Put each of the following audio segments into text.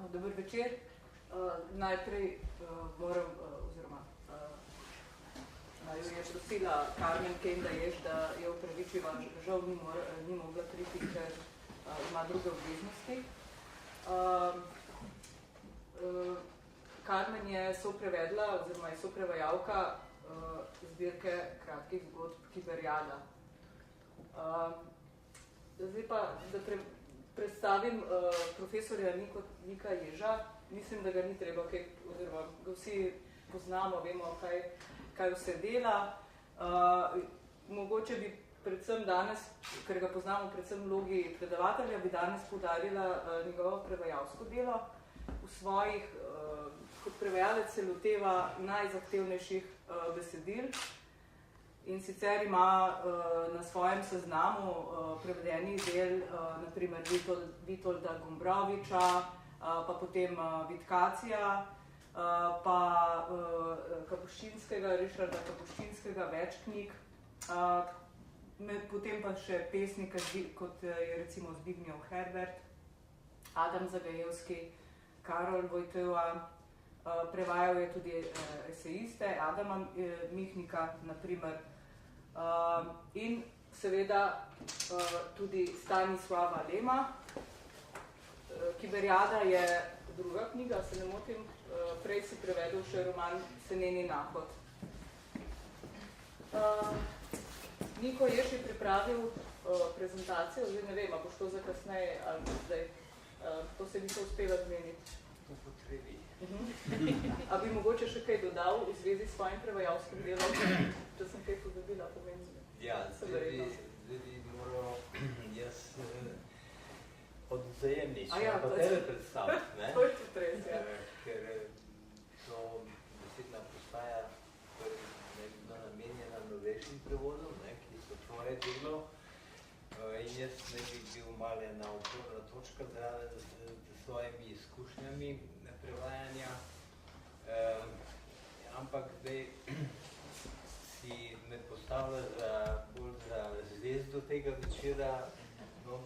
Dober večer. Najprej moram, oziroma naj jo je prosila Carmen Kenda Jež, da je upravičiva, žal ni mogla priti, ker ima druge obveznosti. Carmen je soprevedla, oziroma je soprevajalka zbirke kratkih zgodb Kiberiada. Zdaj pa, da predstavim profesorja Nika Ježa. Mislim, da ga ni treba, oziroma ga vsi poznamo, vemo, kaj vse dela. Mogoče bi predvsem danes, ker ga poznamo predvsem v vlogi predavatelja, bi danes poudarila njegovo prevajalsko delo. V svojih, kot prevajalec se loteva najzahtevnejših besedil in sicer ima na svojem seznamu prevedenih del naprimer Vitolda Gombroviča, pa potem Vitkacija, pa Kapuščinskega, Richarda Kapuščinskega, več knjig, potem pa še pesnika, kot je recimo Zbigniew Herbert, Adam Zagajewski, Karol Wojtyła, prevajal je tudi esejiste, Adama Mihnika, naprimer, in seveda tudi Stanisława Lema. Kiberiada je druga knjiga, se ne motim, prej si prevedel še roman Seneni nahod. Niko Jež je pripravil prezentacijo, zdaj ne vem, a boš to za kasneje ali zdaj, to se niso uspela zmeniti. Po potrebi. A bi mogoče še kaj dodal v zvezi s svojim prevajalskim delom, če sem kaj pozabila pomeniti? Ja, zdaj bi moral jaz od vzajemništva pa tebe predstaviti, ne? To je tudi res, ja. Ker to besedna postaja nekdo namenjena novejšim prevodom, ki so tvoje delo, in jaz ne bi bil malo ena oporna točka zraven s svojimi izkušnjami prevajanja, ampak zdaj si me postavlja bolj za zvezdo tega večera,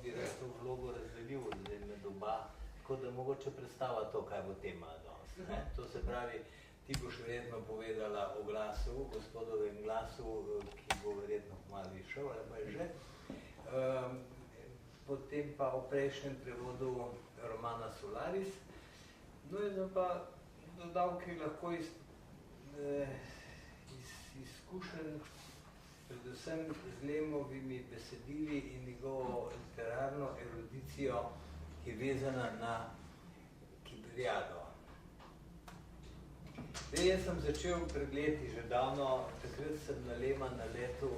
bi to vlogo razdelil med oba, tako da mogoče predstava to, kaj bo tema danes. To se pravi, ti boš verjetno povedala o glasu, gospodovem glasu, ki bo verjetno malo išel, ali pa je že. Potem pa o prejšnjem prevodu romana Solaris. No, jaz sem pa dodal, ki lahko iz izkušenj, predvsem z Lemovimi besedili in njegovo literarno erudicijo, ki je vezana na Kiberiado. Zdaj, jaz sem začel pregledati že davno, takrat sem na Lema naletel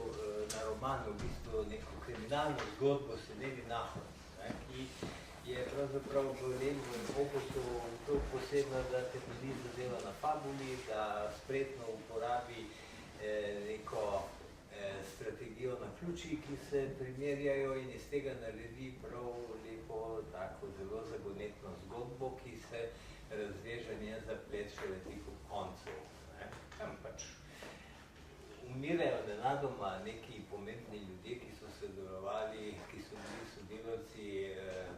na roman, v bistvu neko kriminalno zgodbo Seneni nahod, ki je pravzaprav v Lemovem opusu to posebno, da te ljudi zadeva na fabuli, da spretno uporabi neko strategijo na ključi, ki se primerjajo in iz tega naredi prav lepo, tako zelo zagonetno zgodbo, ki se razveže njen zaplet šele tik ob koncu. Tam pač umirajo nenadoma neki pomembni ljudje, ki so sodelovali, ki so bili sodelavci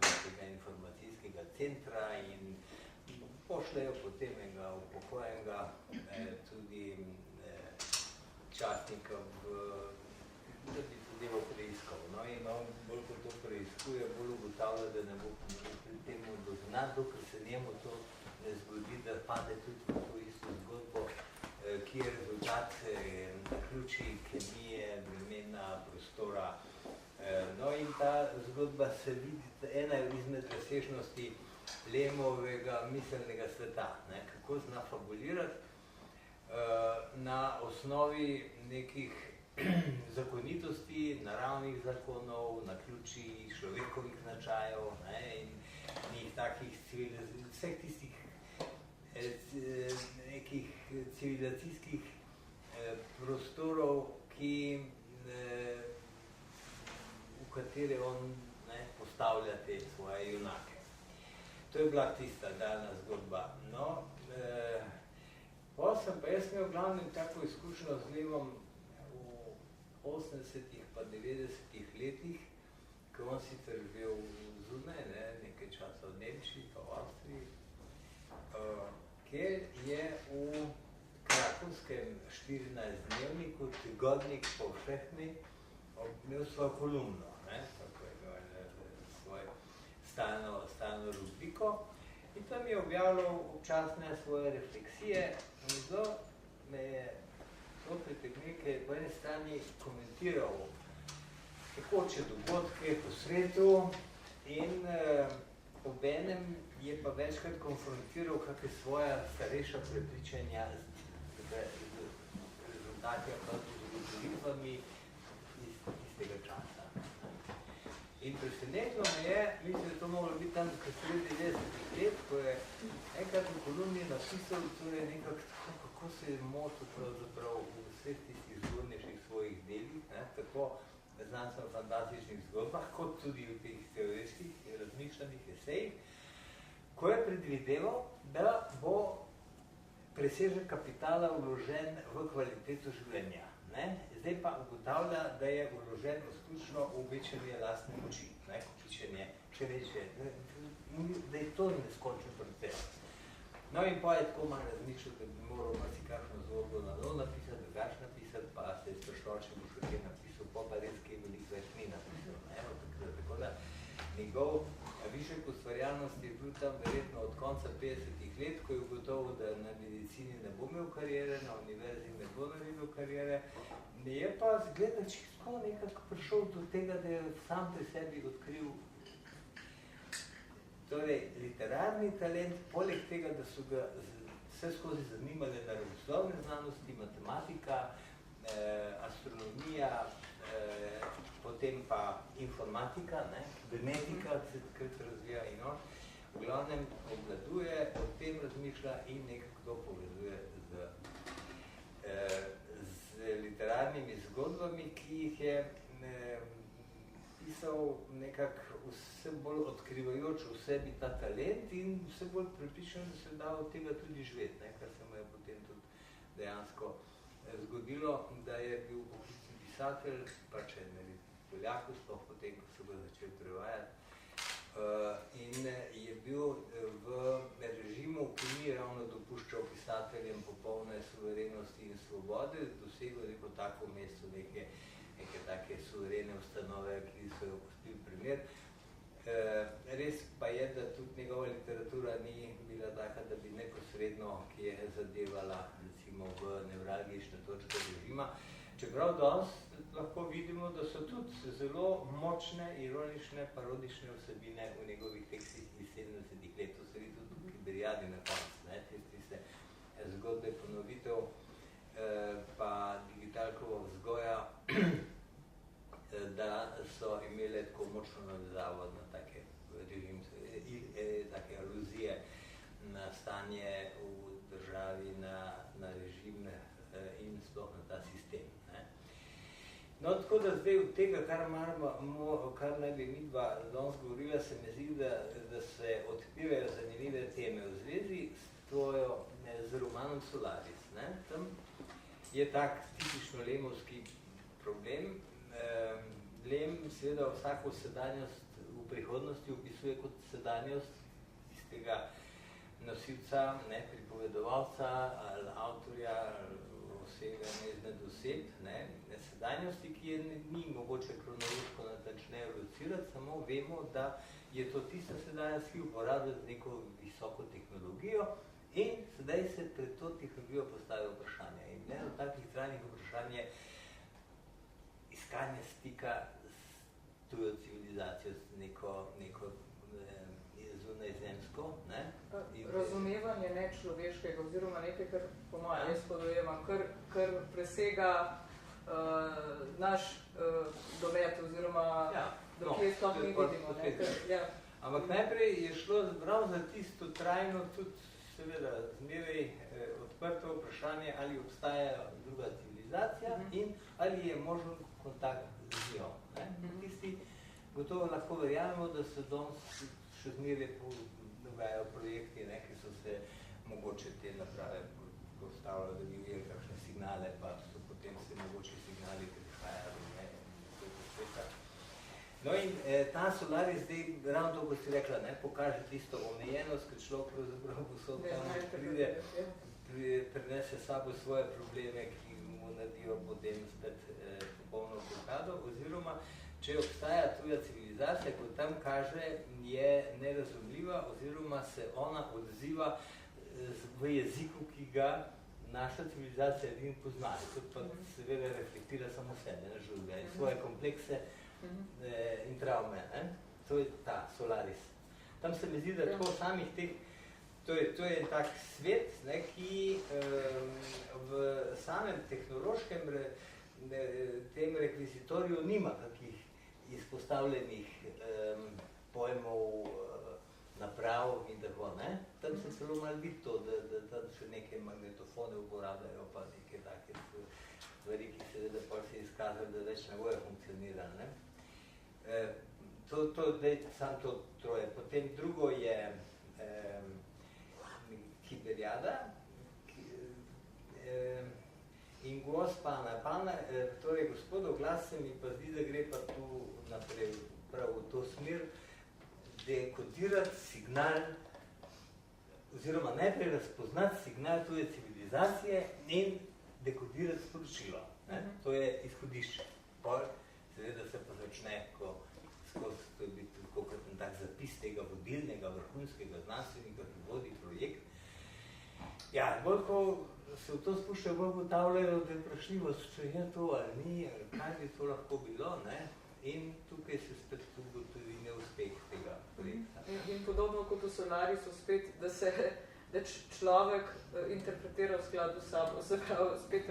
tega informacijskega centra in pošljajo potem enega upokojenega tudi častnika, da bi zadevo preiskal. No, in on bolj kot to preiskuje, bolj ugotavlja, da ne bo pri temu doznat, dokler se njemu to ne zgodi, da pade tudi v to isto zgodbo, ki je rezultat naključij kemije, vremena, prostora. No, in ta zgodba se vidi, ena izmed razsežnosti Lemovega miselnega sveta, kako zna fabulirati na osnovi nekih zakonitosti, naravnih zakonov, naključij, človekovih značajev in njih takih vseh tistih nekih civilizacijskih prostorov, v katere on postavlja te svoje junake. To je bila tista daljna zgodba. No, sem pa jaz imel glavnem tako izkušnjo z Levom v 80-ih pa 90-ih letih, ko on sicer živel zunaj, nekaj časa v Nemčiji pa v Avstriji, 14-dnevniku, Tegodnik Povšehni, imel svojo kolumno, ne? Tako je imel svojo stalno rubriko. In tam je objavljal občasne svoje refleksije in zelo me je to pritegnil, ker je po eni strani komentiral tekoče dogodke po svetu in obenem je pa večkrat konfrontiral kakve svoja starejša prepričanja z rezultati ali z ugotovitvami iz tega časa. In presenetno me je, mislim, da to moglo biti tam sredi 90 let, ko je enkrat v kolumni napisal torej nekako tako, kako se je motil pravzaprav v vseh tistih zgodnejših svojih delih, ne, tako znanstveno-fantastičnih zgodbah, kot tudi v teh teoretskih razmišljenih esejih, ko je predvideval, da bo presežek kapitala vložen v kvaliteto življenja. Ne? Zdaj pa ugotavlja, da je vložen izključno v večanje lastne moči, ne? Kopičenje, če reče, da je to neskončen proces. No in pa je tako malo razmišljal, da bi moral marsikakšno zgodbo na nov napisati, drugače napisati, pa se je sprašal, če bo še kaj napisal, pa res kaj veliko več ni napisal. Ne? Tako da njegov višek ustvarjalnosti je bil tam verjetno od konca 50-ih let, ko je ugotovil, da na medicini ne bo imel karijere, na univerzi ne bo naredil karijere. Je pa zgleda čisto nekako prišel do tega, da je sam pri sebi odkril torej, literarni talent, poleg tega, da so ga vse skozi zanimale naravoslovne znanosti, matematika, astronomija, potem pa informatika, ne, kibernetika, se takrat razvija in on, v glavnem obvladuje, o tem razmišlja in nekako to povezuje z literarnimi zgodbami, ki jih je pisal nekako vse bolj odkrivajoč v sebi ta talent in vse bolj pripričan, da se da od tega tudi živeti, ne, kar se mu je potem tudi dejansko zgodilo, da je bil poklicni pisatelj, pa če ne Poljaku, sploh potem, ko so ga začeli prevajati. In je bil v režimu, ki ni ravno dopuščal pisateljem popolne suverenosti in svobode, dosegel neko tako mesto, neke take suverene ustanove, ki so jo pustili primer. Res pa je, da tudi njegova literatura ni bila taka, da bi neposredno, ki je zadevala recimo v nevralgične točke režima. Čeprav danes lahko vidimo, da so tudi zelo močne, ironične, parodične vsebine v njegovih tekstih iz 70-ih let. To se vidi tudi v Kiberiadi na koncu, tiste zgodbe ponovitev, pa digitalkova vzgoja, da so imele tako močno navezavo na take aluzije na stanje v državi, na režim in sploh na ta sistem. No, tako da zdaj od tega, kar naj bi midva danes govorila, se mi zdi, da se odpirajo zanimive teme v zvezi z romanom Solaris. Ne? Tam je tak tipično lemovski problem. Lem seveda vsako sedanjost v prihodnosti opisuje kot sedanjost tistega nosilca, ne, pripovedovalca ali avtorja, osebe, nezned oseb, ne, sedanjosti, ki je ni mogoče kronološko natančneje locirati, samo vemo, da je to tista sedanjost, ki uporablja neko visoko tehnologijo in sedaj se pred to tehnologijo postavi vprašanje. In ne, od takih trajnih vprašanj je iskanje stika s tujo civilizacijo, s neko zunajzemsko. Razumevanje nečloveškega oziroma nekaj, kar po mojem jaz podojemam, kar presega naš domet oziroma do kje sploh mi vidimo. Ampak najprej je šlo prav za tisto trajno, tudi seveda zmeraj odprto vprašanje, ali obstaja druga civilizacija in ali je možen kontakt z njo. Tisti gotovo lahko verjamemo, da se danes še zmeraj dogajajo projekti, ki so se mogoče te naprave postavljali, da bi videli kakšne signale, pa so potem se mogoče signali prihajali v sveta. No in ta Solaris zdaj, ravno to, ko si rekla, pokaže tisto omejenost, ker človek pravzaprav posod tam pride, prinese sabo svoje probleme, ki mu naredijo potem spet popolno blokado, oziroma če obstaja tuja civilizacija, kot tam kaže, je nerazumljiva, oziroma se ona odziva v jeziku, ki ga naša civilizacija edin pozna. To pa seveda reflektira samo sebe, na življenje, svoje komplekse in travme. To je ta Solaris. Tam se mi zdi, da tako samih teh, to je tak svet, ki v samem tehnološkem tem rekvizitoriju nima takih izpostavljenih pojmov, naprav in tako, ne? Tam se celo malo vidi to, da tam še neke magnetofone uporabljajo, pa neke take stvari, ki seveda pa se izkazali, da več ne bojo funkcionirali, ne? To je samo to troje. Potem drugo je Kiberiada in Gospana. Torej, gospodov glas se mi pa zdi, da gre pa tu naprej prav v to smer, dekodirati signal, oziroma najprej razpoznati signal tuje civilizacije in dekodirati sporočilo. To je izhodišče. Seveda se pa začne, ko skozi, to je biti kot en tak zapis tega vodilnega, vrhunskega znanstvenika, ki vodi projekt. Ja, bolj ko se v to spuščajo, bolj ugotavljajo, da je vprašljivost, če je to ali ni, ali kaj bi to lahko bilo, ne? In tukaj se spet ugotovi neuspeh tega projekta. In podobno kot v Solarisu spet, da človek interpretira v skladu s sabo, se pravi, spet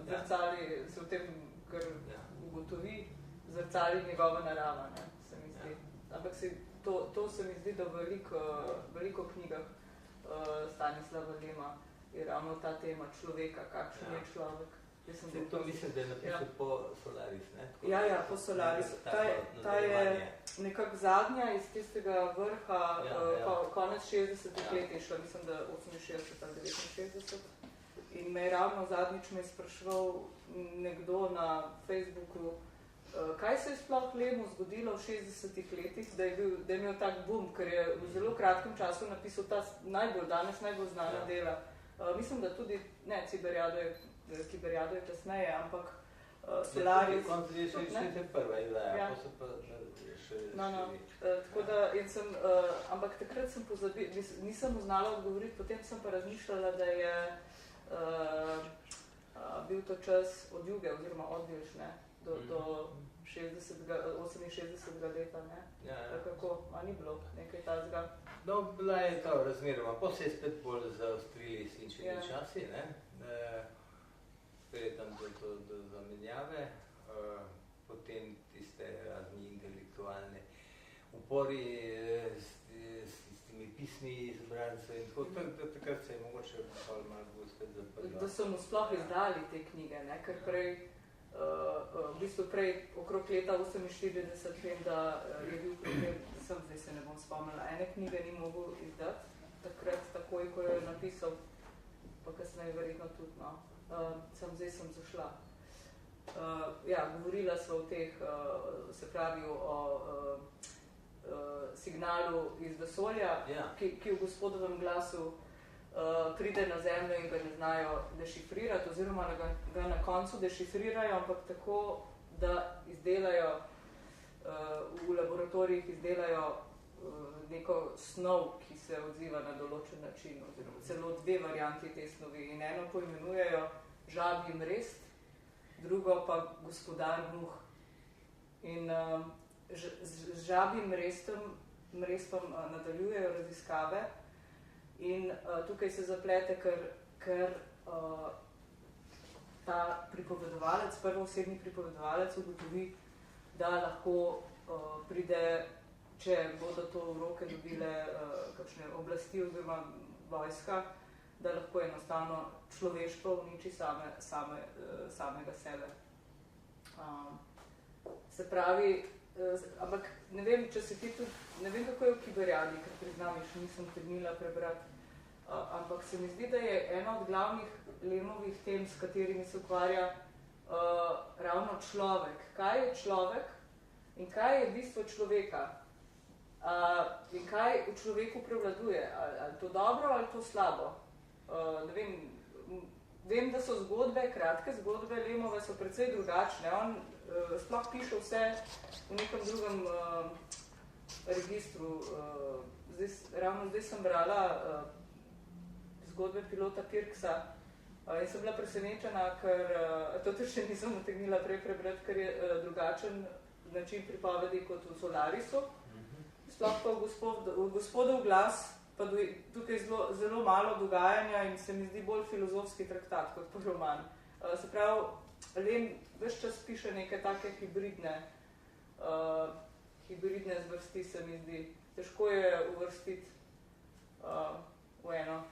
zrcali se v tem, kar ugotovi, zrcali njegova narava, ne, se mi zdi. Ampak to se mi zdi, da v veliko knjigah Stanislava Lema je ravno ta tema človeka, kakšen je človek. To mislim, da je napisal po Solaris, ne? Ja, po Solaris. Ta je nekako zadnja iz tistega vrha, konec 60-ih let je šla, mislim, da 68 ali 69. In me je ravno zadnjič me spraševal nekdo na Facebooku, kaj se je sploh Lemu zgodilo v 60-ih letih, da je imel tak boom, ker je v zelo kratkem času napisal ta danes najbolj znana dela. Mislim, da tudi, ne, Kiberiado je kasneje, ampak Solaris... Konc je še prva izdaja, pa so pa še... Tako da, ampak takrat sem nisem znala odgovoriti, potem sem pa razmišljala, da je bil to čas od Juge, oziroma od Vilšne, do 68. leta, ne? Kako, a ni bilo nekaj tazga? No, bila je to razmeroma, pa se je spet bolj zaostrili svinčeni časi, ne? Spet tam do zamenjave, potem tiste razni intelektualne upori s tistimi pismi izbrancev in tako, takrat se je mogoče malo bolj spet zaprlo. Da so mu sploh izdali te knjige, ne? Ker prej, v bistvu prej okrog leta 48 vem, da je bil problem, zdaj se ne bom spomnila, ene knjige ni mogel izdati, takrat takoj, ko jo je napisal, pa kasneje verjetno tudi, no. Zdaj sem zašla. Govorila sva o teh, se pravi o signalu iz vesolja, ki v gospodovem glasu pride na zemljo in ga ne znajo dešifrirati, oziroma ga na koncu dešifrirajo, ampak tako, da izdelajo, v laboratorijih izdelajo neko snov, ki se odziva na določen način, oziroma celo dve varianti te snovi. In eno poimenujejo žabji mrest, drugo pa gospodar muh. In z žabjim mrestom nadaljujejo raziskave in tukaj se zaplete, ker ta pripovedovalec, prvoosebni pripovedovalec ugotovi, da lahko pride, če bodo to v roke dobile kakšne oblasti oziroma vojska, da lahko enostavno človeštvo uniči samega sebe. Se pravi, ampak ne vem, če se ti tudi, ne vem, kako je v Kiberiadi, ker priznam, še nisem tegnila prebrati, ampak se mi zdi, da je ena od glavnih Lemovih tem, s katerimi se ukvarja ravno človek. Kaj je človek in kaj je bistvo človeka? In kaj v človeku prevladuje? Ali to dobro ali to slabo? Ne vem, vem, da so zgodbe, kratke zgodbe Lemove so precej drugačne. On sploh piše vse v nekem drugem registru. Ravno zdaj sem brala zgodbe pilota Pirksa in sem bila presenečena, ker to še nisem utegnila prej prebrati, ker je drugačen način pripovedi kot v Solarisu. Sploh pa v Gospodov glas pa tukaj zelo malo dogajanja in se mi zdi bolj filozofski traktat kot pa roman. Se pravi, Lem ves čas piše neke take hibridne zvrsti, se mi zdi. Težko je uvrstiti v eno.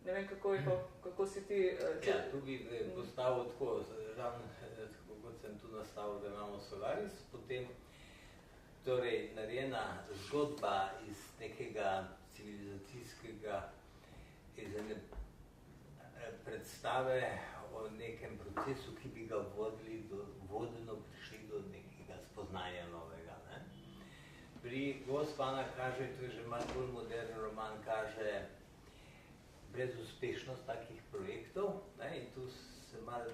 Ne vem, kako si ti... Ja, tu bi postavil tako, ravno tako kot sem tu nastavil, da imamo Solaris, potem torej narejena zgodba iz nekega civilizacijskega, iz ene predstave o nekem procesu, ki bi ga vodeno prišli do nekega spoznanja novega. Ne? Pri Gospana kaže, to je že malo bolj modern roman, kaže brezuspešnost takih projektov, ne? In tu se malo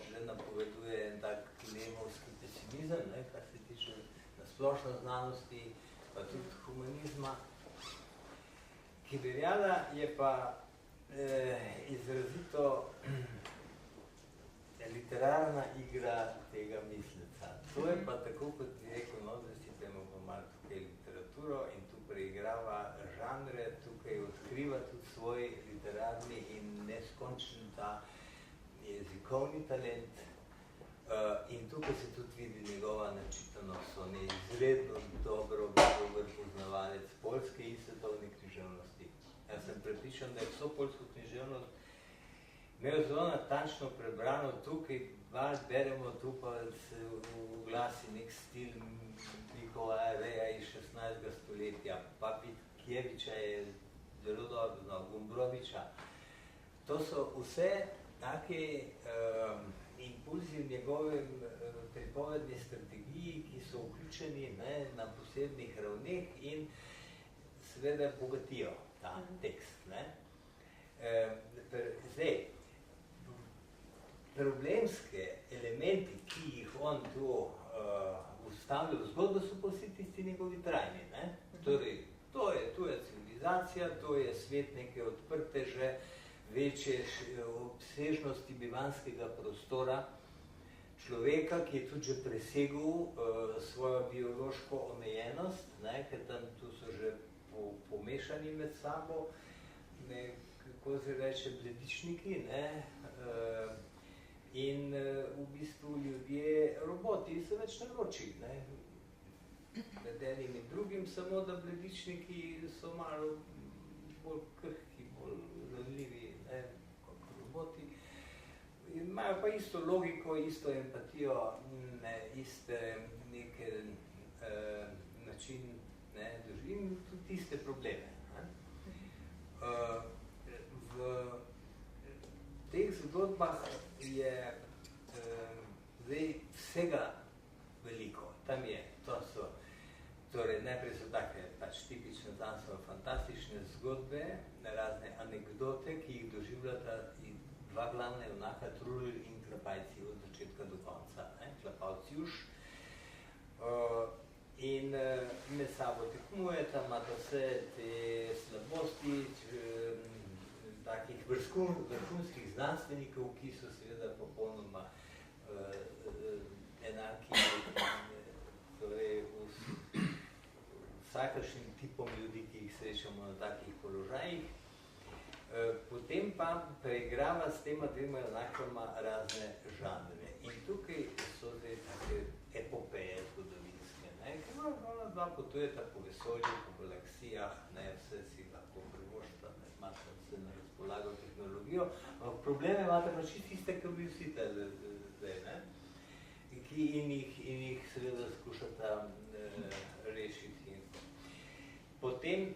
že napoveduje en tak lemovski pesimizem, ne? Kar se tiče na splošno znanosti, pa tudi humanizma. Kiberiada je pa izrazito literarna igra tega misleca. To je pa tako, kot bi rekel, no, da si temo pa malo tukaj literaturo in tu preigrava žanre, tukaj odkriva tudi svoj literarni in neskončen ta jezikovni talent. In tukaj se tudi vidi njegova načitanost, on je izredno dober poznavalec poljske in svetovne književnosti. Jaz sem prepričan, da je vso poljsko književnost imel zelo natančno prebrano tukaj, beremo tu pa se uglasi nek stil Nikolaja Reja iz 16. stoletja, pa Pitkjeviča je zelo dobro, Gombroviča. To so vse take impulzi v njegovem pripovedni strategiji, ki so vključeni na posebnih ravneh in seveda bogatijo ta tekst. Zdaj, problemske elementi, ki jih on tu vstavlja v zgodbo, so pa vsi tisti njegovi trajni. Torej, to je tuja civilizacija, to je svet neke odprte že večje obsežnosti bivanskega prostora človeka, ki je tudi že presegel svojo biološko omejenost, ker tam tu so že pomešani med sabo, kako se reče, bledičniki, in v bistvu ljudje, roboti so več naroči. Med enim in drugim, samo da bledičniki so malo bolj krhki, bolj ranljivi kot roboti. Imajo pa isto logiko, isto empatijo, iste neke način in tudi iste probleme. V teh zgodbah je zdaj vsega veliko. Tam je, to so, torej najprej so take pač tipične fantastične zgodbe, razne anekdote, ki jih doživljata dva glavna junaka, Trulil in Klapajci od začetka do konca. Klapavci už. In med sabo tekmujeta, imata vse te slabosti, takih vrhunskih znanstvenikov, ki so seveda popolnoma enaki torej vsakršnim tipom ljudi, ki jih srečamo na takih položajih. Potem pa preigrava s tema dvema junakama razne žanre. In tukaj so zdaj take epopeje zgodovinske, ker ona dva potujeta po vesolju, po galaksijah, vse si lahko privoščita, imate vse na razpolago tehnologijo, ampak probleme imate pa čisto tiste, ki bi vsi zdaj, in jih seveda skušata rešiti. Potem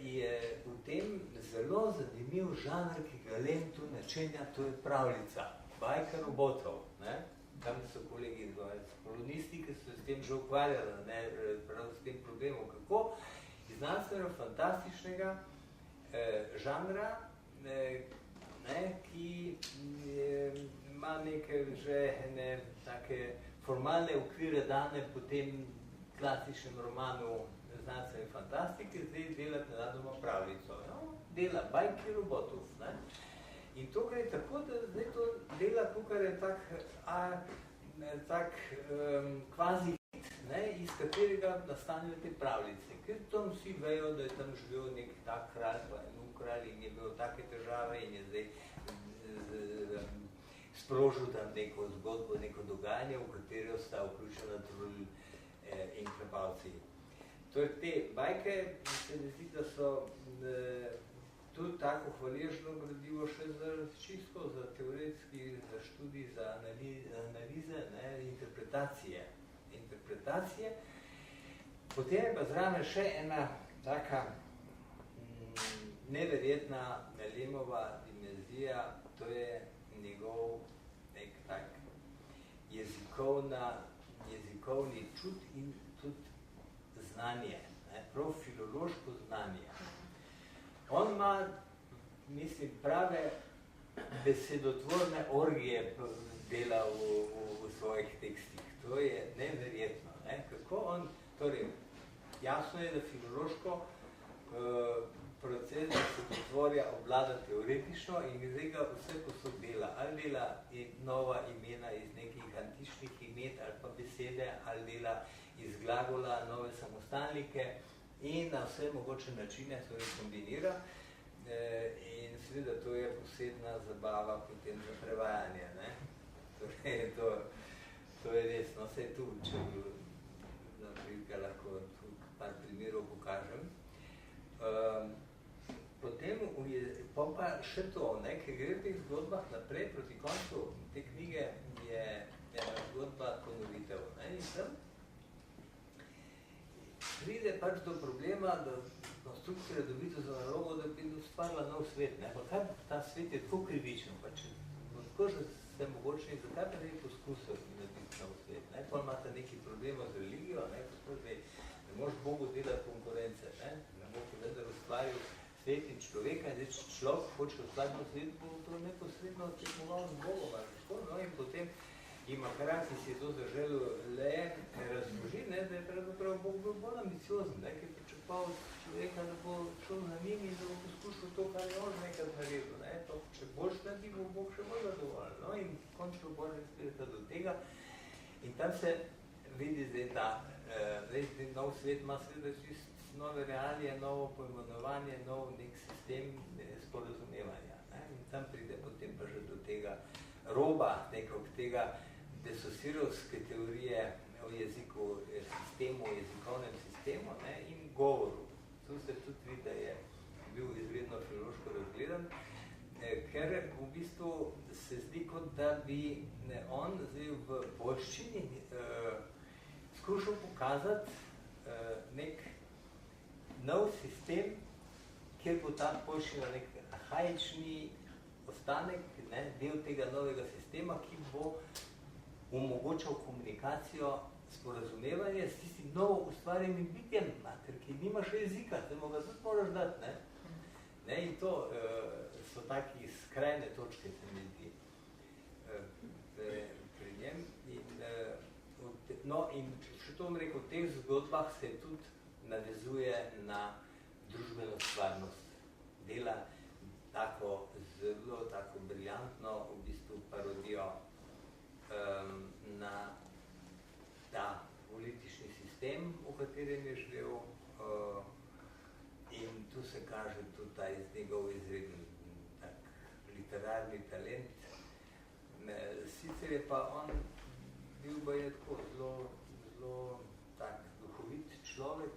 je v tem zelo zanimiv žanr, ki ga Lem tu načenja, to je pravljica, bajka robotov. Tam so kolegi kolonisti, ki so s tem že ukvarjali, prav s tem problemom, kako iz znanstveno fantastičnega žanra ne, ki ima neke že take formalne okvire dane po tem klasičnem romanu znanstvene fantastike, zdaj delati nenadoma pravljico. No, dela bajki robotov. Ne. In to gre tako, da zdaj to dela, kar je tak kvazi hit, iz katerega nastanejo te pravljice. Ker tam vsi vejo, da je tam živel nek tak kralj, pa en kralj in je imel take težave in je zdaj sprožil tam neko zgodbo, neko dogajanje, v katero sta vključena trulj in krepalci. Torej, te bajke, se mi zdi, da so tudi tako hvaležno gradivo še za čisto, za teoretski, za študij, za analize, interpretacije. Potem je pa zraven še ena taka neverjetna Lemova dimenzija, to je njegov nek tak jezikovni čut in tudi znanje, prav filološko znanje. On ima, mislim, prave besedotvorne orgije dela v svojih tekstih. To je neverjetno. Kako on, torej, jasno je, da filološko proces besedotvorja obvlada teoretično in zdaj ga vse posod dela. Ali dela nova imena iz nekih antičnih imen ali pa besede, ali dela iz glagola nove samostalnike in na vse mogoče načine torej kombinira. In seveda to je posebna zabava potem za prevajanje. Torej, to je res, no, vse tu, če naprej lahko tu par primerov pokažem. Potem pa še to, ki gre v teh zgodbah naprej, proti koncu te knjige je ena zgodba ponovitev. In tam pride pač do problema, da konstrukcija dobito za nalogo, da bi ustvarila nov svet. Pa kaj ta svet je tako krivičen, pač tako, že ste mogočni, zakaj pa ne poskusili narediti nov svet? Pa imate neki problema z religijo, ne moš Bogu delati konkurence, ne moš vendar ustvaril svet in človeka, in zdaj človek hoče ustvariti nov svet, bo to neposredno tekmoval z Bogom, in potem ima Krak, ki si je to zaželil le razložiti, da je pravzaprav Bog bil bolj ambiciozen, ki je pričakoval človeka, da bo šel za njim in da bo poskušal to, kar je on nekaj naredil. Če boš naredi, bo Bog še bolj zadovoljen. In končno bolj razpirata do tega. In tam se vidi zdaj ta nov svet ima seveda čist nove realije, novo pojmenovanje, nov nek sistem sporazumevanja. In tam pride potem pa že do tega roba, nekog tega desosirovske teorije o jeziku, sistemu, jezikovnem sistemu in govoru. Tu se tudi vidi, da je bil izredno filološko razgledan, ker v bistvu se zdi, kot da bi on zdaj v poljščini skušal pokazati nek nov sistem, kjer bo ta poljščina nek arhaični ostanek, del tega novega sistema, ki bo omogočal komunikacijo, sporazumevanje s tistim novo ustvarjenim bitjem, ki nima še jezika, se mu ga tudi moraš dati. In to so taki skrajne točke, se mi zdi, pri njem. In še to bom rekel, v teh zgodbah se tudi navezuje na družbeno stvarnost. Dela zelo tako briljantno v bistvu parodijo na ta politični sistem, v katerem je živel, in tu se kaže tudi ta njegov izreden literarni talent. Sicer je pa on bil tako zelo tak duhovit človek,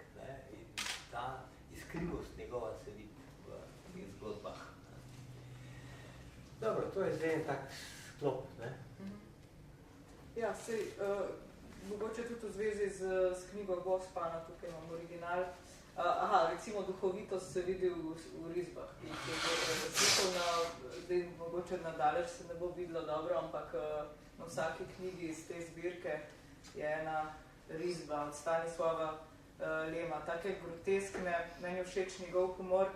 in ta iskrivost njegova se vidi v teh zgodbah. Dobro, to je zdaj en tak sklop, Ja, mogoče tudi v zvezi z knjigo Gospana, tukaj imam original. Recimo duhovitost se vidi v risbah, ki je zdaj mogoče nadaleč se ne bo videlo dobro, ampak na vsaki knjigi iz te zbirke je ena risba od Stanislava Lema, take groteskne, meni všeč njegov humor.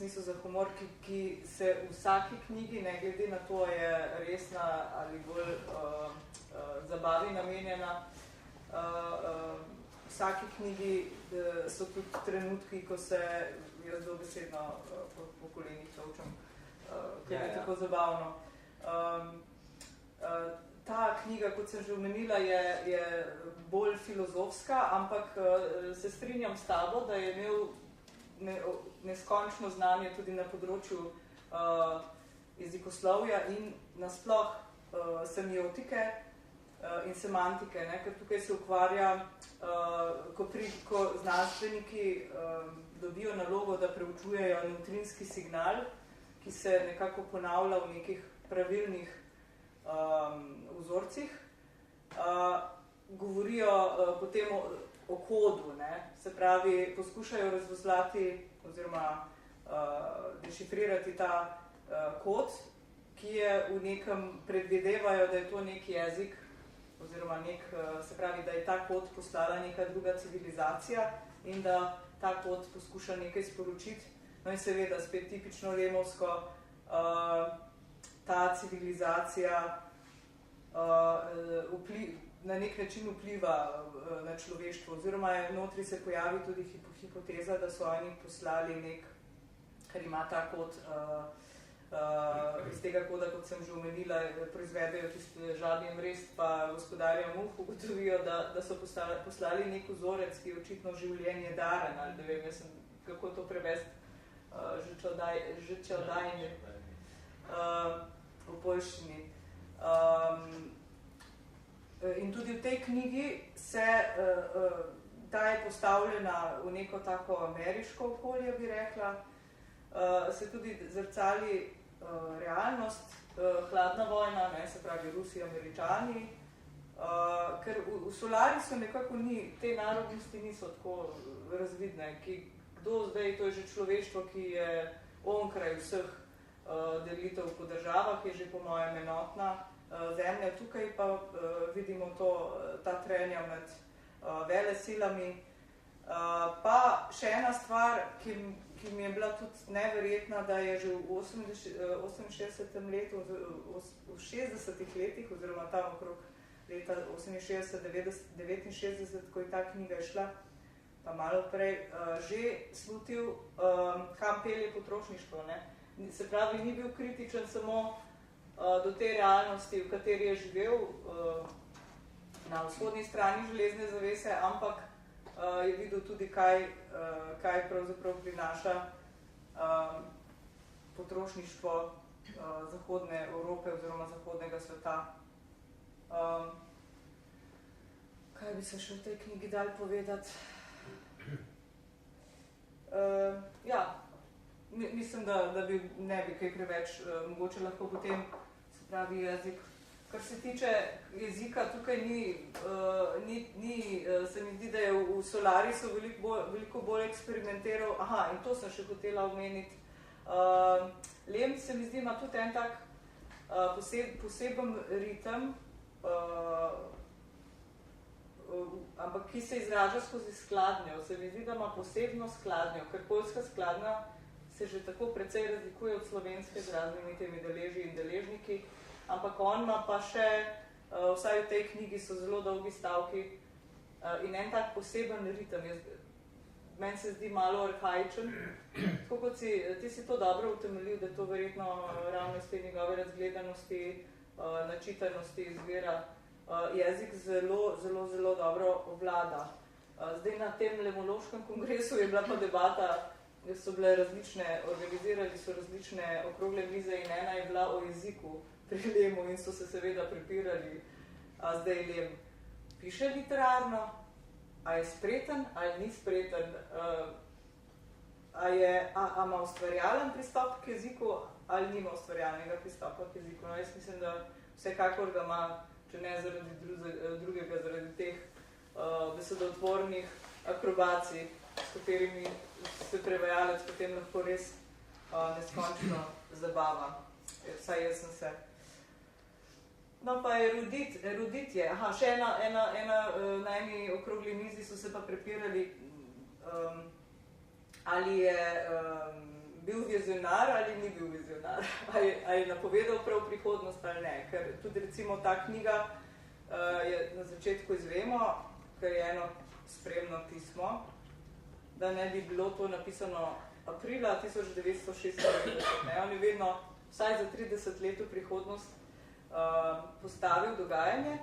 smisel za humor, ki se v vsaki knjigi, ne glede na to, je resna ali bolj zabavi namenjena, v vsaki knjigi so tudi trenutki, ko se jaz dobesedno po kolenih tolčem, ker je tako zabavno. Ta knjiga, kot sem že omenila, je bolj filozofska, ampak se strinjam s tabo, da je imel neskončno znanje tudi na področju jezikoslovja in nasploh semiotike in semantike, ne? Ker tukaj se ukvarja, ko znanstveniki dobijo nalogo, da preučujejo nevtrinski signal, ki se nekako ponavlja v nekih pravilnih vzorcih, govorijo potem o kodu, ne? Se pravi, poskušajo razvozlati oziroma dešifrirati ta kod, ki je v nekem, predvidevajo, da je to nek jezik, oziroma se pravi, da je ta kod poslala neka druga civilizacija in da ta kod poskuša nekaj sporočiti. No in seveda, spet tipično lemovsko, ta civilizacija na nek način vpliva na človeštvo, oziroma notri se pojavi tudi hipoteza, da so oni poslali ker ima ta kod, iz tega koda, kot sem že omenila, proizvedejo tiste žabje mrest, pa gospodarja muh, ugotovijo, da so poslali nek vzorec, ki je očitno življenje daren, ali da vem, jaz sem, kako to prevesti, že čeodajnje v poljščini. In tudi v tej knjigi ta je postavljena v neko tako ameriško okolje, bi rekla, se tudi zrcali realnost, hladna vojna, ne, se pravi Rusi, Američani, ker v Solarisu nekako ni, te narodnosti niso tako razvidne, kdo zdaj, to je že človeštvo, ki je onkraj vseh delitev po državah, je že po mojem enotna zemlja. Tukaj pa vidimo ta trenja med velesilami. Pa še ena stvar, ki mi je bila tudi neverjetna, da je že v 68. letu, v 60. letih, oziroma tam okrog leta 68-69, ko je ta knjiga šla, pa malo prej, že slutil, kam pelje potrošništvo. Ne? Se pravi, ni bil kritičen samo do te realnosti, v kateri je živel na vzhodni strani železne zavese, ampak je videl tudi, kaj pravzaprav prinaša potrošništvo zahodne Evrope oziroma zahodnega sveta. Kaj bi se še v tej knjigi dali povedati? Ja, mislim, da bi ne bi kaj preveč, mogoče lahko potem, se pravi, jezik. Kar se tiče jezika, tukaj se mi zdi, da je v Solarisu veliko bolj eksperimentiral. Aha, in to sem še hotela omeniti. Lem se mi zdi, ima tudi en tak poseben ritem, ampak ki se izraža skozi skladnjo. Se mi zdi, da ima posebno skladnjo, ker poljska skladnja se že tako precej razlikuje od slovenske z raznimi temi deleži in deležniki, ampak on ima pa še, vsaj v tej knjigi so zelo dolgi stavki in en tak poseben ritem. Meni se zdi malo arhaičen, tako kot ti si to dobro utemeljil, da to verjetno ravno iz te njegove razgledanosti, načitanosti izvira. Jezik zelo, zelo, zelo dobro obvlada. Zdaj na tem lemološkem kongresu je bila pa debata, so bile različne, organizirali so različne okrogle mize in ena je bila o jeziku pri Lemu in so se seveda prepirali, a zdaj Lem piše literarno, a je spreten ali ni spreten, a ima ustvarjalen pristop k jeziku ali nima ustvarjalnega pristopa k jeziku. No, jaz mislim, da vsekakor ga ima, če ne zaradi drugega, zaradi teh besedotvornih akrobacij, s katerimi se prevajalec potem lahko res neskončno zabava. Vsaj jaz sem se. No pa erudit je. Aha, še na eni okrogli mizi so se pa prepirali, ali je bil vizionar ali ni bil vizionar, ali je napovedal prav prihodnost ali ne, ker tudi recimo ta knjiga je na začetku izvemo, ker je eno spremno pismo, da ne bi bilo to napisano aprila 1996, ne, on je vedno vsaj za 30 let v prihodnost postavil dogajanje.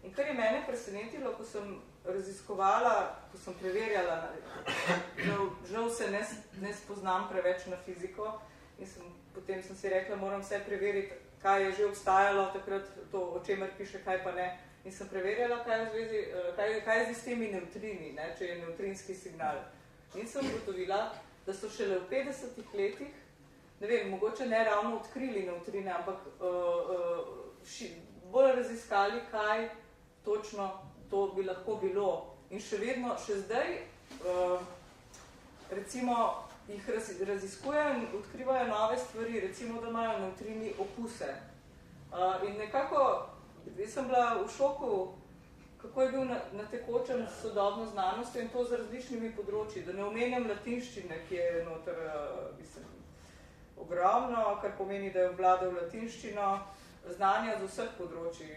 In kar je mene presenetilo, ko sem raziskovala, ko sem preverjala, žal se ne spoznam preveč na fiziko in potem sem si rekla, moram vse preveriti, kaj je že obstajalo takrat, to, o čemer piše, kaj pa ne. In sem preverjala, kaj je z temi nevtrini, ne, če je nevtrinski signal. In sem ugotovila, da so šele v 50 letih, ne vem, mogoče ne ravno odkrili nevtrine, ampak bolj raziskali, kaj točno to bi lahko bilo. In še vedno, še zdaj, recimo, jih raziskujejo in odkrivajo nove stvari, recimo, da imajo nevtrini okuse. In nekako, jaz sem bila v šoku, kako je bil na tekočem sodobno znanostjo in to z različnimi področji. Da ne omenjam latinščine, ki je noter, ogromno, kar pomeni, da je obvladal latinščino, znanja z vseh področji,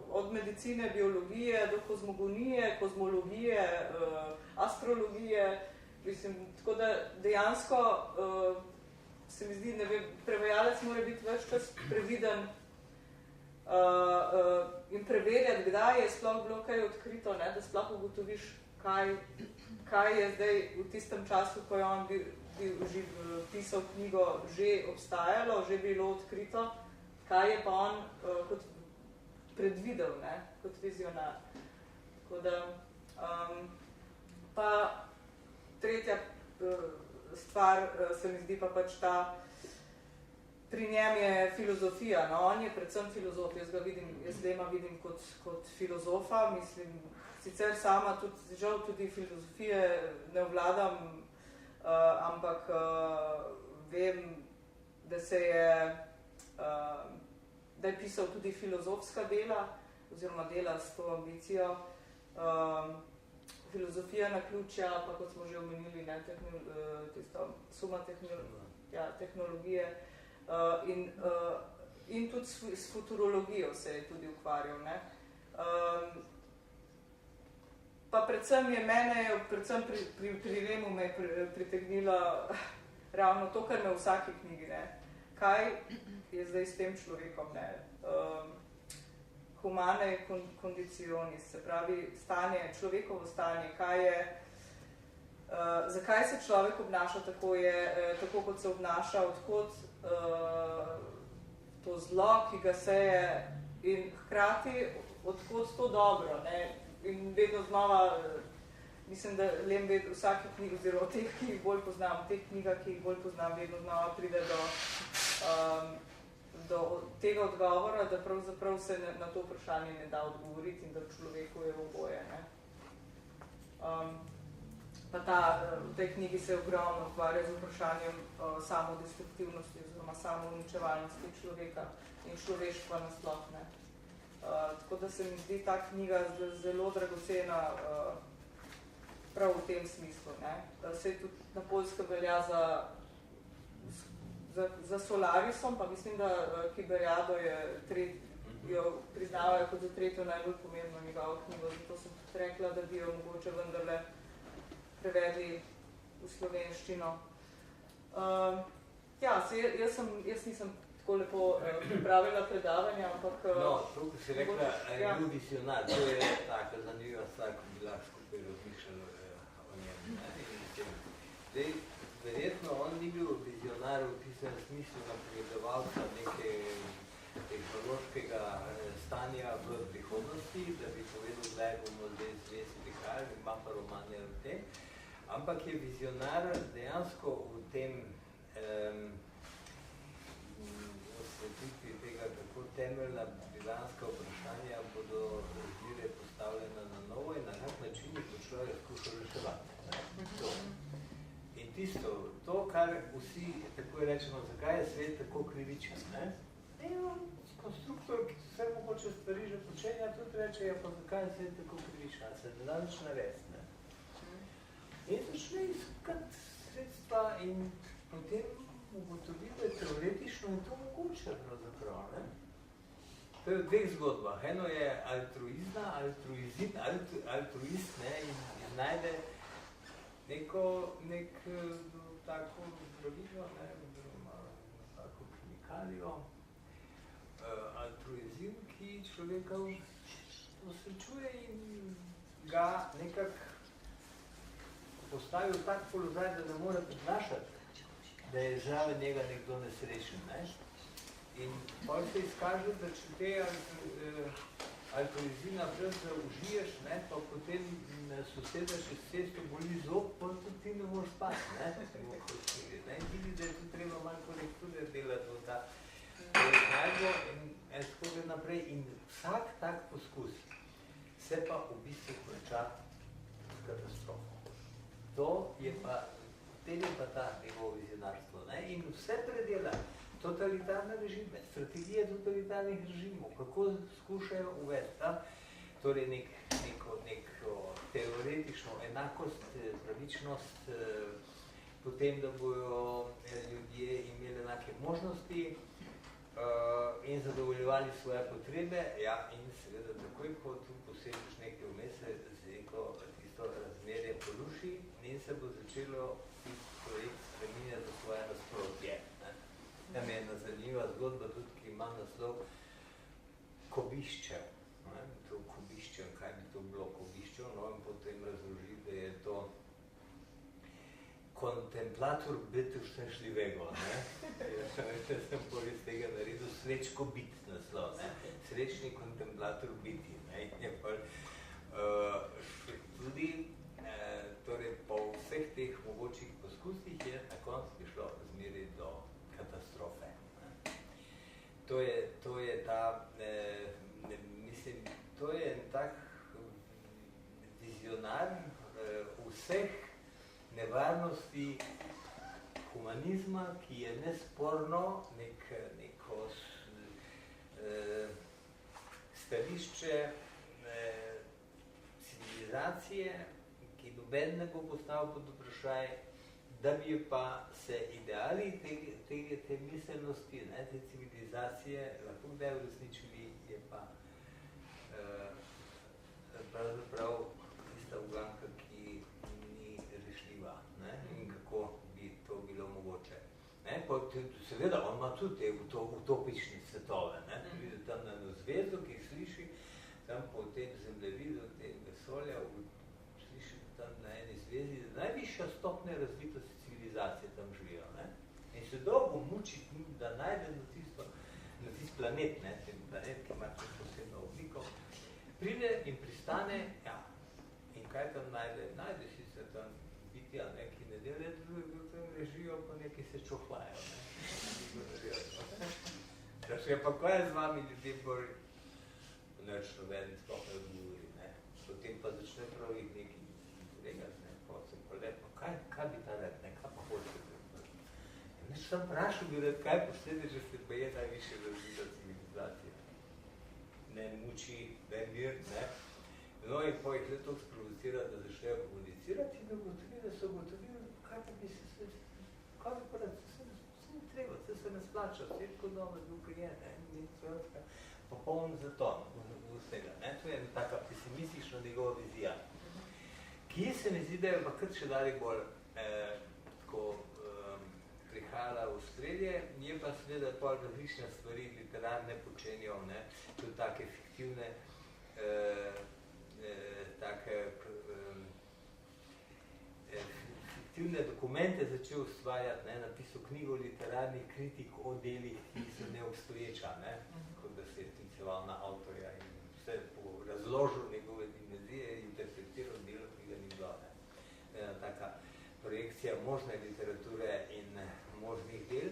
od medicine, biologije do kozmogonije, kozmologije, astrologije, tako da dejansko se mi zdi, ne vem, prevajalec mora biti več čas previden in preverjati, kdaj je sploh bilo kaj odkrito, ne, da sploh ugotoviš, kaj je zdaj v tistem času, ko je on pisal knjigo, že obstajalo, že bilo odkrito, kaj je pa on kot predvidel, ne, kot vizionar. Tako da, pa tretja stvar se mi zdi pa pač ta, pri njem je filozofija, no, on je predvsem filozof, jaz Lema vidim kot filozofa, mislim, sicer sama tudi filozofije ne obvladam, ampak vem, da je pisal tudi filozofska dela, oziroma dela s to ambicijo, filozofija naključja, pa kot smo že omenili, ne, suma tehnologije, in tudi s futurologijo se je tudi ukvarjal, ne. Pa predvsem je mene, predvsem pri Lemu me je pritegnilo ravno to, kar me v vsaki knjigi, ne. Kaj je zdaj s tem človekom, ne. Humane conditionis, se pravi stanje, človekovo stanje, kaj je, zakaj se človek obnaša tako, kot se obnaša, odkot to zlo, ki ga seje, in hkrati odkot to dobro, ne. In vedno znova, mislim, da Lem v vsaki knjigi, oziroma v teh, ki jih bolj poznam, v teh knjigah, ki jih bolj poznam, vedno znova pride do tega odgovora, da pravzaprav se na to vprašanje ne da odgovoriti in da človeku je oboje, ne. Pa v tej knjigi se ogromno ukvarja z vprašanjem samodestruktivnosti oziroma samouničevalnosti človeka in človeštva nasploh, ne. Tako da se mi zdi ta knjiga zelo dragocena prav v tem smislu, ne. Se tudi na Poljskem velja za Solarisom, pa mislim, da Kiberiado jo priznavajo kot za tretjo najbolj pomembno njegovo knjigo, zato sem tudi rekla, da bi jo mogoče vendarle prevedli v slovenščino. Jaz nisem tako lepo pripravila predavanja, ampak... No, to, ko si rekla, je bil visionar, to je taka zanimiva stvar, ko bi lahko skupaj razmišljala o njem. Zdaj, verjetno on ni bil vizionar v tistem smislu napovedovalca neke tehnološkega stanja v prihodnosti, da bi povedal, kdaj bomo zdaj zvesti prihajali, ima pa romane o tem, ampak je vizionar dejansko v tem osvetlitvi tega, kako temeljna bivanska vprašanja bodo razvire postavljena na novo in na kak način jih bo človek skušal reševati. In tisto, to, kar vsi tako rečemo, zakaj je svet tako krivičen, ne? Konstruktor, ki vse mogoče stvari že počenja, tudi reče, ja, pa zakaj je svet tako krivičen, se ne da nič narediti, ne? In začne iskati sredstva in potem ugotovil, da teoretično je to mogoče pravzaprav, ne? To je v dveh zgodbah. Eno je altruist, ne, in najde neko tako zdravilo, ne, tako kemikalijo, altruizim, ki človeka osrečuje in ga nekako postavi v tak položaj, da ne more prednašati, da je zraven njega nekdo nesrečen. Ne? In potem se izkaže, da če te altruizina brez da užiješ, ne, pa potem soseda še cesto boli zob, pa tudi ti ne moreš spati. Ne? In vidi, da je tu treba malo korekture delati v ta najdbo in tako naprej. In vsak tak poskus se pa v bistvu konča s katastrofo. To je pa, tem je pa ta njegovo vizionarstvo. Ne? In vse predela totalitarne režime, strategije totalitarnih režimov, kako skušajo uvesti, torej neko teoretično enakost, pravičnost, potem, da bojo ljudje imeli enake možnosti in zadovoljevali svoje potrebe, ja, in seveda takoj, ko tu posebiš nekaj vmes, tisto razmerje poruši in se bo začelo projekt spreminjati za svoje nasprotje. Tam je ena zanimiva zgodba tudi, ki ima naslov Kobiščev. To Kobiščev, kaj bi to bilo Kobiščev, no in potem razloži, da je to kontemplator bytu szczęśliwego. Jaz sem povest tega naredil Srečko bit naslov, ne? Srečni kontemplator biti. Tudi torej po vseh teh mogočih poskusih je na koncu prišlo zmeraj do katastrofe. To je ta, mislim, to je en tak vizionar vseh nevarnosti humanizma, ki je nesporno neko stališče civilizacije, ki noben ne bo postavil pod vprašaj, da bi pa se ideali te miselnosti, ne, te civilizacije lahko kdaj uresničili, je pa pravzaprav tista uganka, ki ni rešljiva, ne, in kako bi to bilo mogoče. Ne, seveda, on ima tudi te utopične svetove, ne, pride tam na eno zvezdo, ki jih sliši, tam po tem zemljevidu, tem vesolja, sliši tam na eni zvezdi, najvišja stopnja razvitosti civilizacije tam živijo. Ne? In se dolgo muči, da najde na tisti planet, ne? Ten planet, ki ima posebno obliko, pride in pristane, ja, in kaj tam najde? Najde sicer tam bitja, ne, ki ne delajo, drugi tam ležijo, pa neki se čohlajo. Ne? Pa kaj je z vami ljudje bori? Neč noben sploh ne odgovori, ne? Potem pa začne praviti neki regati, ne? Pa se pa lepo, kaj bi ta red, ne? Kaj pa hoče? Neč sem vprašal bi red, kaj poslede, že ste pa je najviše razvita civilizacija. Ne muči, ne mir, ne? No in pa jih le toliko sprovocira, da začnejo komunicirati in da so ugotovili, kaj pa bi se kaj bi pa red, se ne treba, se ne splača, vse je tako dobro, drugo je, ne? Ni popoln zaton vsega. To je taka pesimistična njegova vizija, ki se mi zdi, da je pa kar še dalje bolj prihajala v spredje, je pa seveda pol različne stvari literarne počenjajo, tudi take fiktivne fiktivne dokumente začel ustvarjati, napisal knjigo literarnih kritik o delih, ki so neobstoječa, kot da se je skliceval na avtorja in vse razložil njegove dimenzije in interpretiral delo, ki ga ni bilo. Taka projekcija možne literature in možnih del.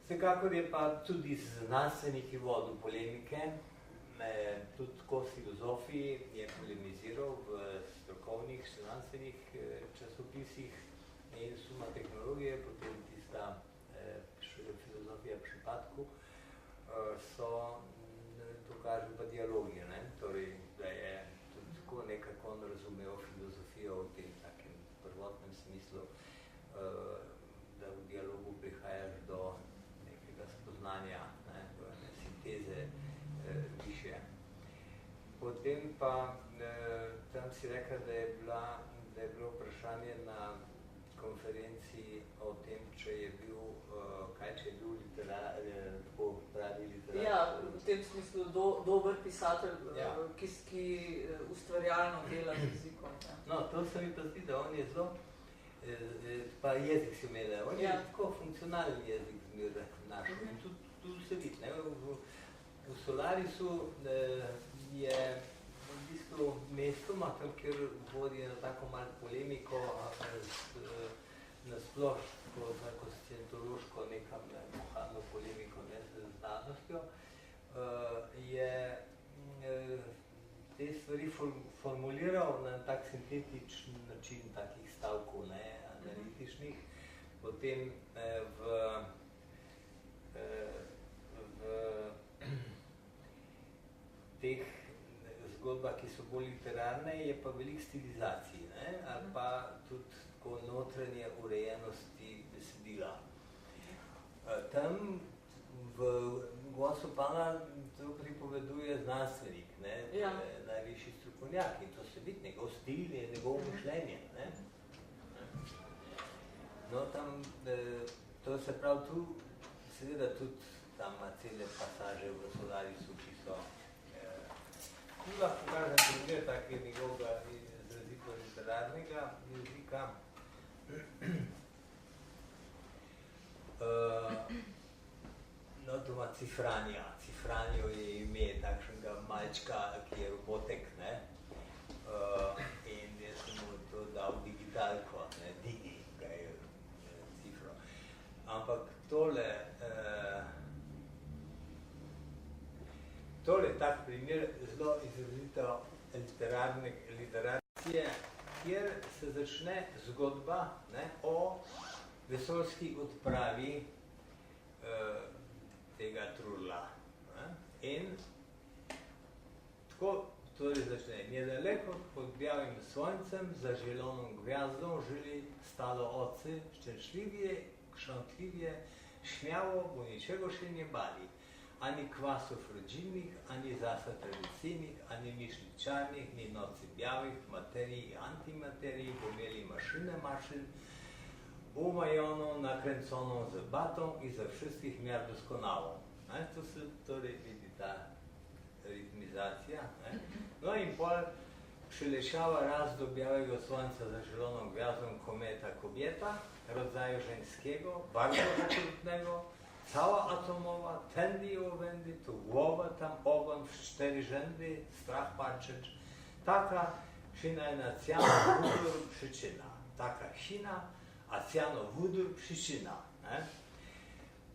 Vsekakor je pa tudi znanstveniki vodil polemike, tudi ko filozofiji je polemiziral v strokovnih znanstvenih časopisih in suma tehnologije, potem tista filozofija pripadku, so dokažili pa dialogi, torej, da je tudi tako nekako on razumel filozofijo v tem takem prvotnem smislu, da v dialogu prihaja pa tam si rekla, da je bilo vprašanje na konferenciji o tem, če je bil tako pravi literar. Ja, v tem smislu dober pisatelj, ki ustvarjalno dela z jezikom. No, to se mi pa zdi, da on je zelo, pa jezik si imela, on je tako funkcionalni jezik zmeraj našel. In tudi se vidi, v Solarisu je v bistvu mestoma, tam, kjer vodi na tako malo polemiko, nasploh tako scientološko nekam mohadno polemiko z znanostjo, je te stvari formuliral na tak sintetičen način takih stavkov, analitičnih, potem v teh zgodbah, ki so bolj literarne, je pa veliko stilizacij, ali pa tudi tako notranje urejenosti besedila. Tam v Gosu Pana to pripoveduje znanstvenik, najvišji strokovnjak, in to se vidi, njegov stil je njegovo mišljenje. No, tam, to se pravi tu, seveda tudi tam ima cele pasaže v Solarisu, ki so tu lahko kažem primer takega njegovega izrazito literarnega jezika. No, to ima Cifranja. Cifranjo je ime takšnega malčka, ki je robotek, in jaz sem mu to dal digitalko, Digi, ga je cifro. Ampak tole je tak primer zelo izrazito literacije, kjer se začne zgodba o vesoljski odpravi tega trudla. In tako torej začne. Nedaleko pod bjavim soncem za želonom gvjazdom žili stalo oce, ščenšljivije, kšantlivije, šmjavo, bo ničego še ne bali. Ani kvasov rodžilnih, ani zasa tradicijnih, ani mišničarnih, ni noci bjavih, materiji, antimateriji, bo imeli mašine mašin, umajono, nakrencono z batom in za všestih mer doskonalo. To se torej vidi ta ritmizacija. No in pol přelešava razdo bjavega sonca za želonom gvjazdom kometa kobjeta, rodzaju ženskego, bardzo okrutnego, cała atomowa, tendi owendi, tu głowa tam ogon w 4 rzędy, strach patrzeć. Taka sina je na ciano wudur przyczyna. Taka sina, a ciano wudur przyczyna.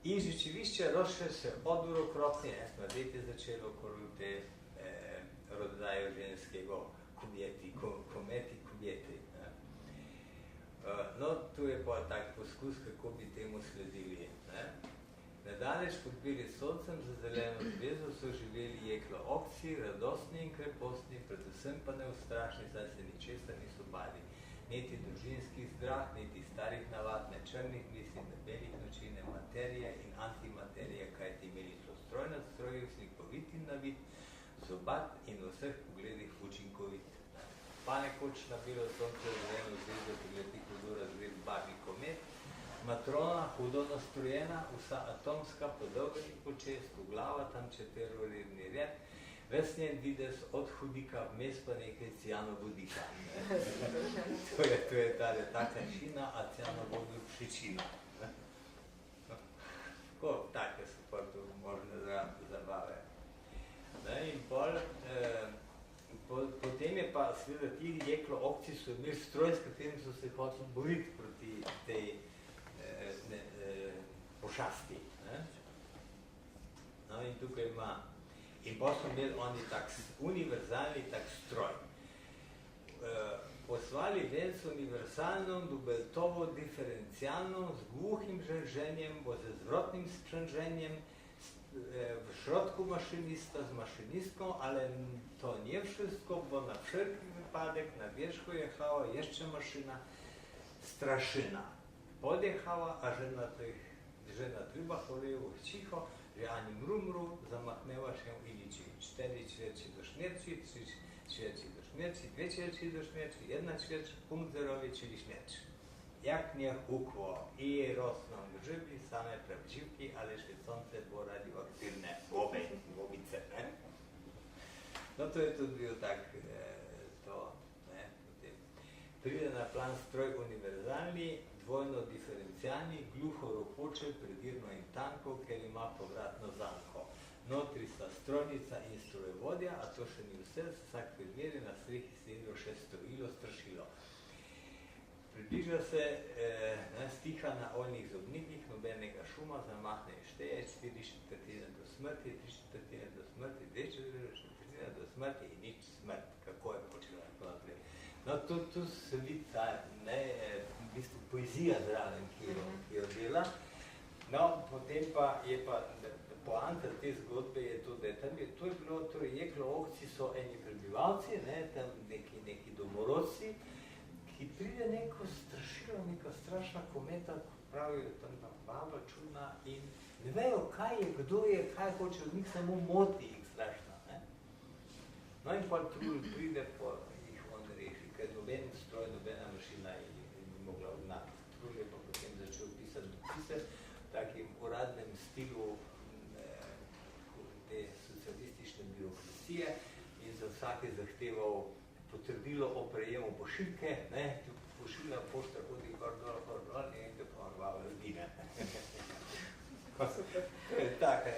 I rzeczywiście rozszerz się odwrókrotnie, смотрите, zaczęło korute rodzaju ženskego kobiety, kometi kobiety. No, tu je pa tak poskus, kako bi temu sledili. Nedaleč pod beli soncem za zeleno zvezo so živeli jeklo okci, radostni in krepostni, predvsem pa neustrašni, saj se ničesa niso bali. Niti družinskih zdrah, niti starih navad, ne črnih misli, ne belih noči, ne materije in antimaterije, kajti imeli so stroj nad strojev, slikovit in navid, zobat in v vseh pogledih učinkovit. Pa nekoč na belo sonce zeleno zvezo pogledi hudo razgled babi komet, matrona, hudo nastrojena, vsa atomska, podolga in počest, v glava tam četeroredni red, ves njen videz od hudika, vmes pa nekaj cianovodika. To je tale taka šina, a cianovodu přičina. Tako, take so pa tu možne zabave. In potem je pa seveda ti jeklo okci so imeli stroj, s katerim so se hoteli boriti proti tej pošasti. No in tukaj ima. In pa so imeli oni tak univerzalni tak stroj. Posvali ven s univerzalnom, dubeltovo diferencialnom, z gluhim žrženjem, bo ze zvrotnim sprzęženjem, v środku maszynista z maszynistką, ale to nie wszystko, bo na wszelki wypadek na wierzchu jechała jeszcze maszyna straszyna. Podjechała, a że na trybach olejowych cicho, że ani mrumru, zamachnęła się i liczy 4 ćwierci do śmierci, ćwierci do śmierci, 2 ćwierci do śmierci, 1 ćwierć, punkt zerowy, czyli śmierć. Jak nie hukło i rosną grzyby, same prawdziwki, ale świecące, bo radioaktywne głowice. No to było tak, Pride na plan stroj univerzalni, dvojno diferencialni, gluho rokoče, predirno in tanko, ker ima povratno zanko. Notri sta strojnica in strojevodja, a to še ni vse, vsak predmeri na strehi sedelo še strojilo, strašilo. Približa se stiha na oljnih zobnikih, nobenega šuma, zamahne in šteje, 4/4 do smrti, 3/4 do smrti, 2/4 do smrti in nič smrt. Kako je počela? No, tu se vidi ta, v bistvu poezija zraven, ki jo dela. No, potem pa je pa poanta te zgodbe je to, da je tam to je bilo, torej Jeklo-Ohci so eni prebivalci, tam neki domorodci, ki pride neko strašilo, neka strašna kometa, ko pravijo tam baba čudna in ne vejo, kaj je, kdo je, kaj hoče od njih, samo moti jih strašna. No in pa tu pride po jih on reši, ker noben stroj, nobena mašina ni mogla odnati. Trul je pa potem začel pisati dopise v takim uradnem stilu te socialistične birokracije in za vsake zahteval potrdilo o prejemu pošiljke, pošilja pošta hodi kar dol in te ponorvala ljudi, To je tako,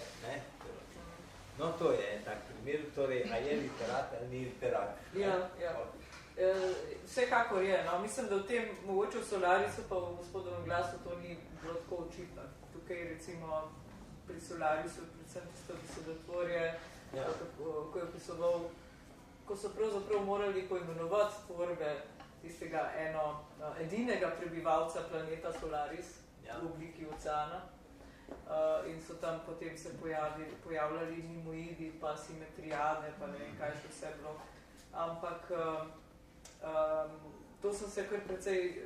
No, to je en tak primer, torej, a je literat ali ni literat? Ja. Vsekakor je, no. Mislim, da v tem, mogoče v Solarisu pa v Gospodovem glasu to ni bilo tako očitno. Tukaj recimo pri Solarisu, predvsem tisto besedotvorje, ko je opisoval, ko so pravzaprav morali poimenovati tvorbe tistega edinega prebivalca planeta Solaris v obliki oceana. In so tam potem se pojavljali mimoidi, pa simetrijade, pa ne vem, kaj še vse bilo. Ampak to sem se kar precej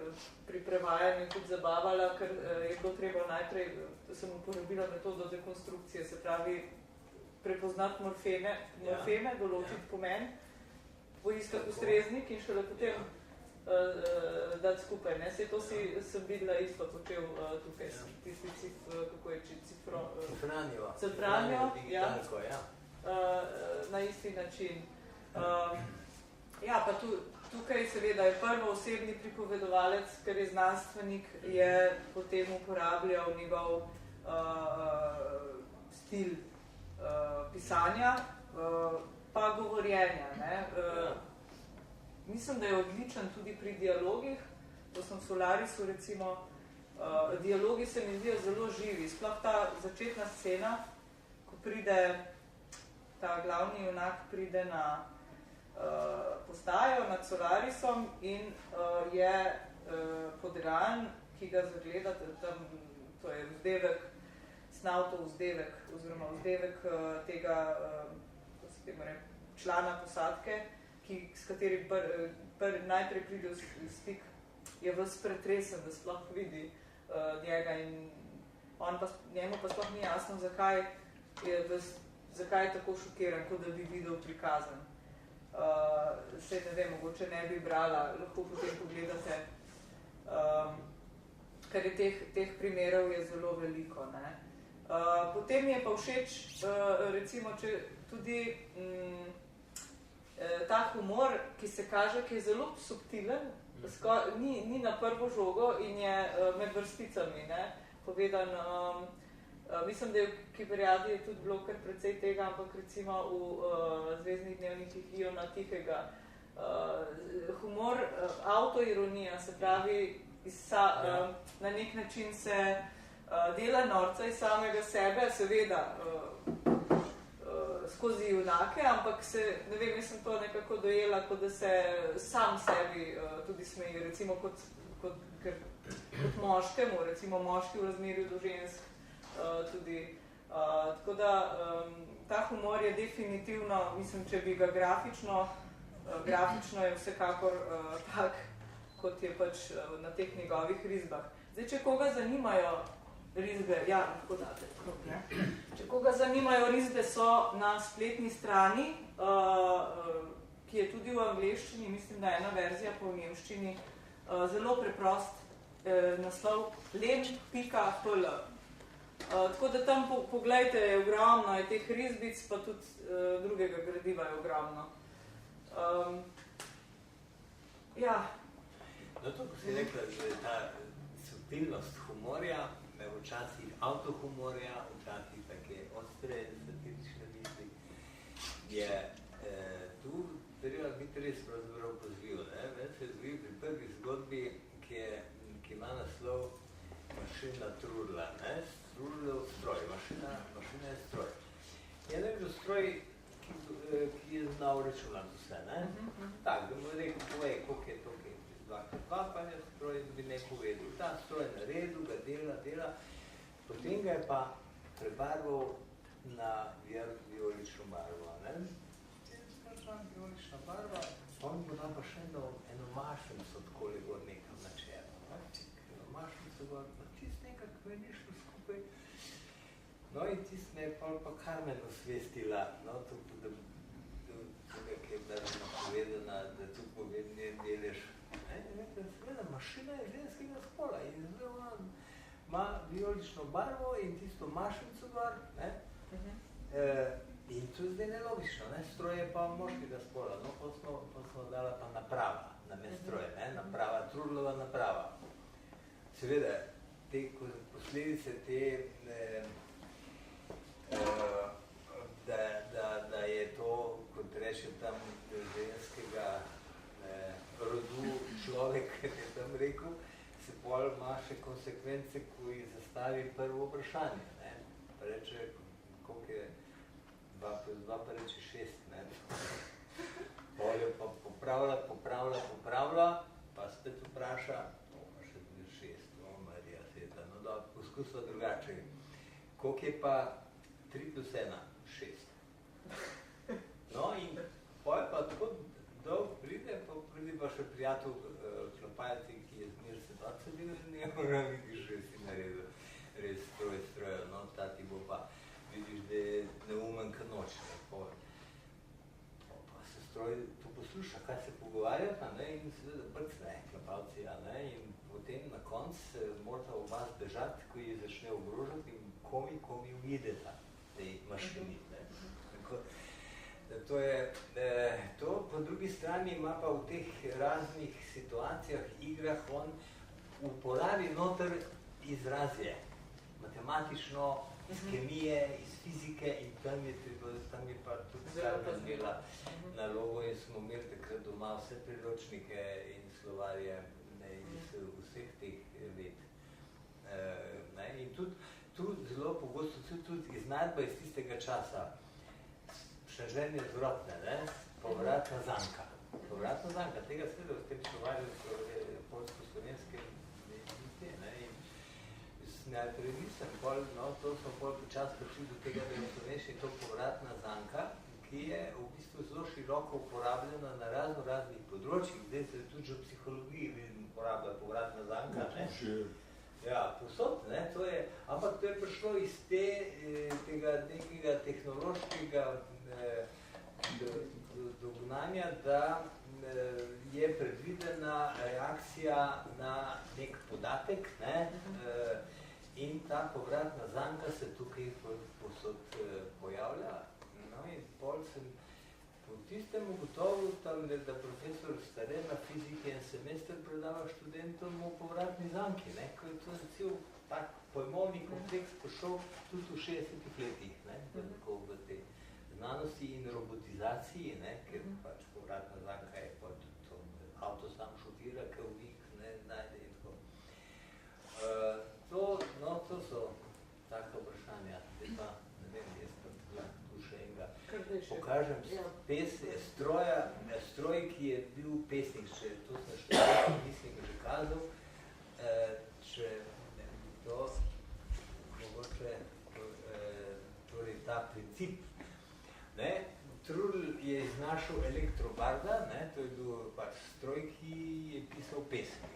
pri prevajanju tudi zabavala, ker je bilo treba najprej, sem uporabila metodo dekonstrukcije, se pravi prepoznati morfeme, določiti pomen, poiskati ustreznik in šele potem dati skupaj. Sej to sem videla isto počel tukaj, tisti kako je, cifranjo, na isti način. Ja, pa tukaj seveda je prvoosebni pripovedovalec, ker je znanstvenik, je potem uporabljal njegov stil pisanja, pa govorjenja. Mislim, da je odličen tudi pri dialogih. To sem v Solarisu, recimo, dialogi se mi zdijo zelo živi. Sploh ta začetna scena, ko pride ta glavni junak, pride na postajo nad Solarisom in je Podrejan, ki ga zagledate tam, to je vzdevek, Snautov vzdevek, oziroma vzdevek tega, ko se temu reče, člana posadke, s katerim najprej pride v stik, je ves pretresen, da sploh vidi njega in njemu pa sploh ni jasno, zakaj je tako šokiran, kot da bi videl prikazan. Se ne vem, mogoče ne bi brala, lahko potem pogledate, ker je teh primerov je zelo veliko. Potem je pa všeč, recimo, če tudi ta humor, ki se kaže, ki je zelo subtilen, ni na prvo žogo in je med vrsticami povedan. Mislim, da je v Kiberiadi tudi bilo kar precej tega, ampak recimo v Zvezdnih dnevnikih Iona Tihega. Humor, autoironija, se pravi, na nek način se dela norca iz samega sebe, seveda skozi junake, ampak se, ne vem, jaz sem to nekako dojela, kot da se sam sebi tudi smeji, recimo kot moškemu, recimo moški v razmerju do žensk tudi. Tako da ta humor je definitivno, mislim, če bi ga grafično je vsekakor tak, kot je pač na teh njegovih risbah. Zdaj, če koga zanimajo risbe, lahko date, Če koga zanimajo risbe, so na spletni strani, ki je tudi v angleščini, mislim, da je ena verzija po nemščini, zelo preprost naslov lem.pl. Tako da tam pogledajte, je ogromno, je teh risbic, pa tudi drugega gradiva je ogromno. Ja. No, to, ko si rekla, da je ta subtilnost humorja, včasih avtohumorja, včasih take ostre, satirične misli, je tu treba biti res pravzaprav pozljiv. Meni se zdi pri prvi zgodbi, ki ima naslov Mašina Trudla. Trudlov stroj, mašina je stroj. Je nekdo stroj, ki je znal računati vse. Tak, da mu rekel, povej, koliko je to, kaj je 2x2, pa je stroj, da bi neko vedel. Ta stroj na redu, ga dela, potem ga je pa prebarval na vijolično barvo. Vijolična barva, on bo tam pa še eno mašnico takole gor nekam na čelo. Eno mašnico gor, čist nekak menišlo skupaj. No in tist me je pa Carmen osvestila, no, tudi, ki je bila napovedana, da tu povem njen delež. Seveda, mašina je ženskega spola in zdaj ona ima vijolično barvo in tisto mašnico gor, in to je zdaj nelogično, stroj je pa moškega spola, no, pa smo dala pa naprava, namesto stroje, naprava, Trudlova naprava. Seveda, te posledice te, da je to, kot reče tam ženskega rodu človek, ki je tam rekel, se pol ima še konsekvence, ko ji zastavi prvo vprašanje. Pa reče, koliko je 2 plus 2 pa reče 6. Pol jo pa popravlja, pa spet vpraša, še 6, Marija sveta, no da poskusila drugače. Koliko je pa 3 plus 1? 6. No in pol pa tako dolgo pride, pa pride pa še prijatelj Klopajci, ki je zmer se doce bil, ne mora vidiš, že si naredil res strojo, no, ta ti bo pa vidiš, da je neumen ka noč. Pa se stroj to posluša, kaj se pogovarjata, in seveda brcne Klopavci, in potem na koncu morata oba zbežati, ko ji začne ogrožati in komi uvideta tej mašini. To po drugi strani ima pa v teh raznih situacijah, igrah, on uporabi noter izrazje, matematično, iz kemije, iz fizike in tam je pa tudi Carmen imela nalogo in smo imeli takrat doma vse priročnike in slovarje iz vseh teh let. In tudi zelo pogosto tudi iznajdba iz tistega časa, še želje zvrotne, povratna zanka. Povratna zanka, tega seveda v tem slovarju polsko-slovenske in najprej nisem, to smo pol počas prišli do tega, da je v slovenščini to povratna zanka, ki je v bistvu zelo široko uporabljena na raznih področjih, zdaj se tudi že v psihologiji vidim uporablja povratna zanka. Ja, posod, ampak to je prišlo iz tega nekega tehnološkega dognanja, da je predvidena reakcija na nek podatek, in ta povratna zanka se tukaj posod pojavlja. No in pol sem po tistem ugotovil, da profesor Starena fizike en semester predava študentom o povratni zanki, ko je to cel tak pojmovni kompleks pošel tudi v 60 letih, tako v te znanosti in robotizaciji, ker pač povratna zanka je pa tudi to, avto sam šofira, ki vnik najde in tako. To so taka vprašanja, zdaj pa, ne vem, jaz pa tu še enega pokažem stroj, ki je bil pesnik, če to sem še mislim že kazal, če to mogoče torej ta princip. Trudl je iznašel Elektrobarda, to je bil pač stroj, ki je pisal pesmi.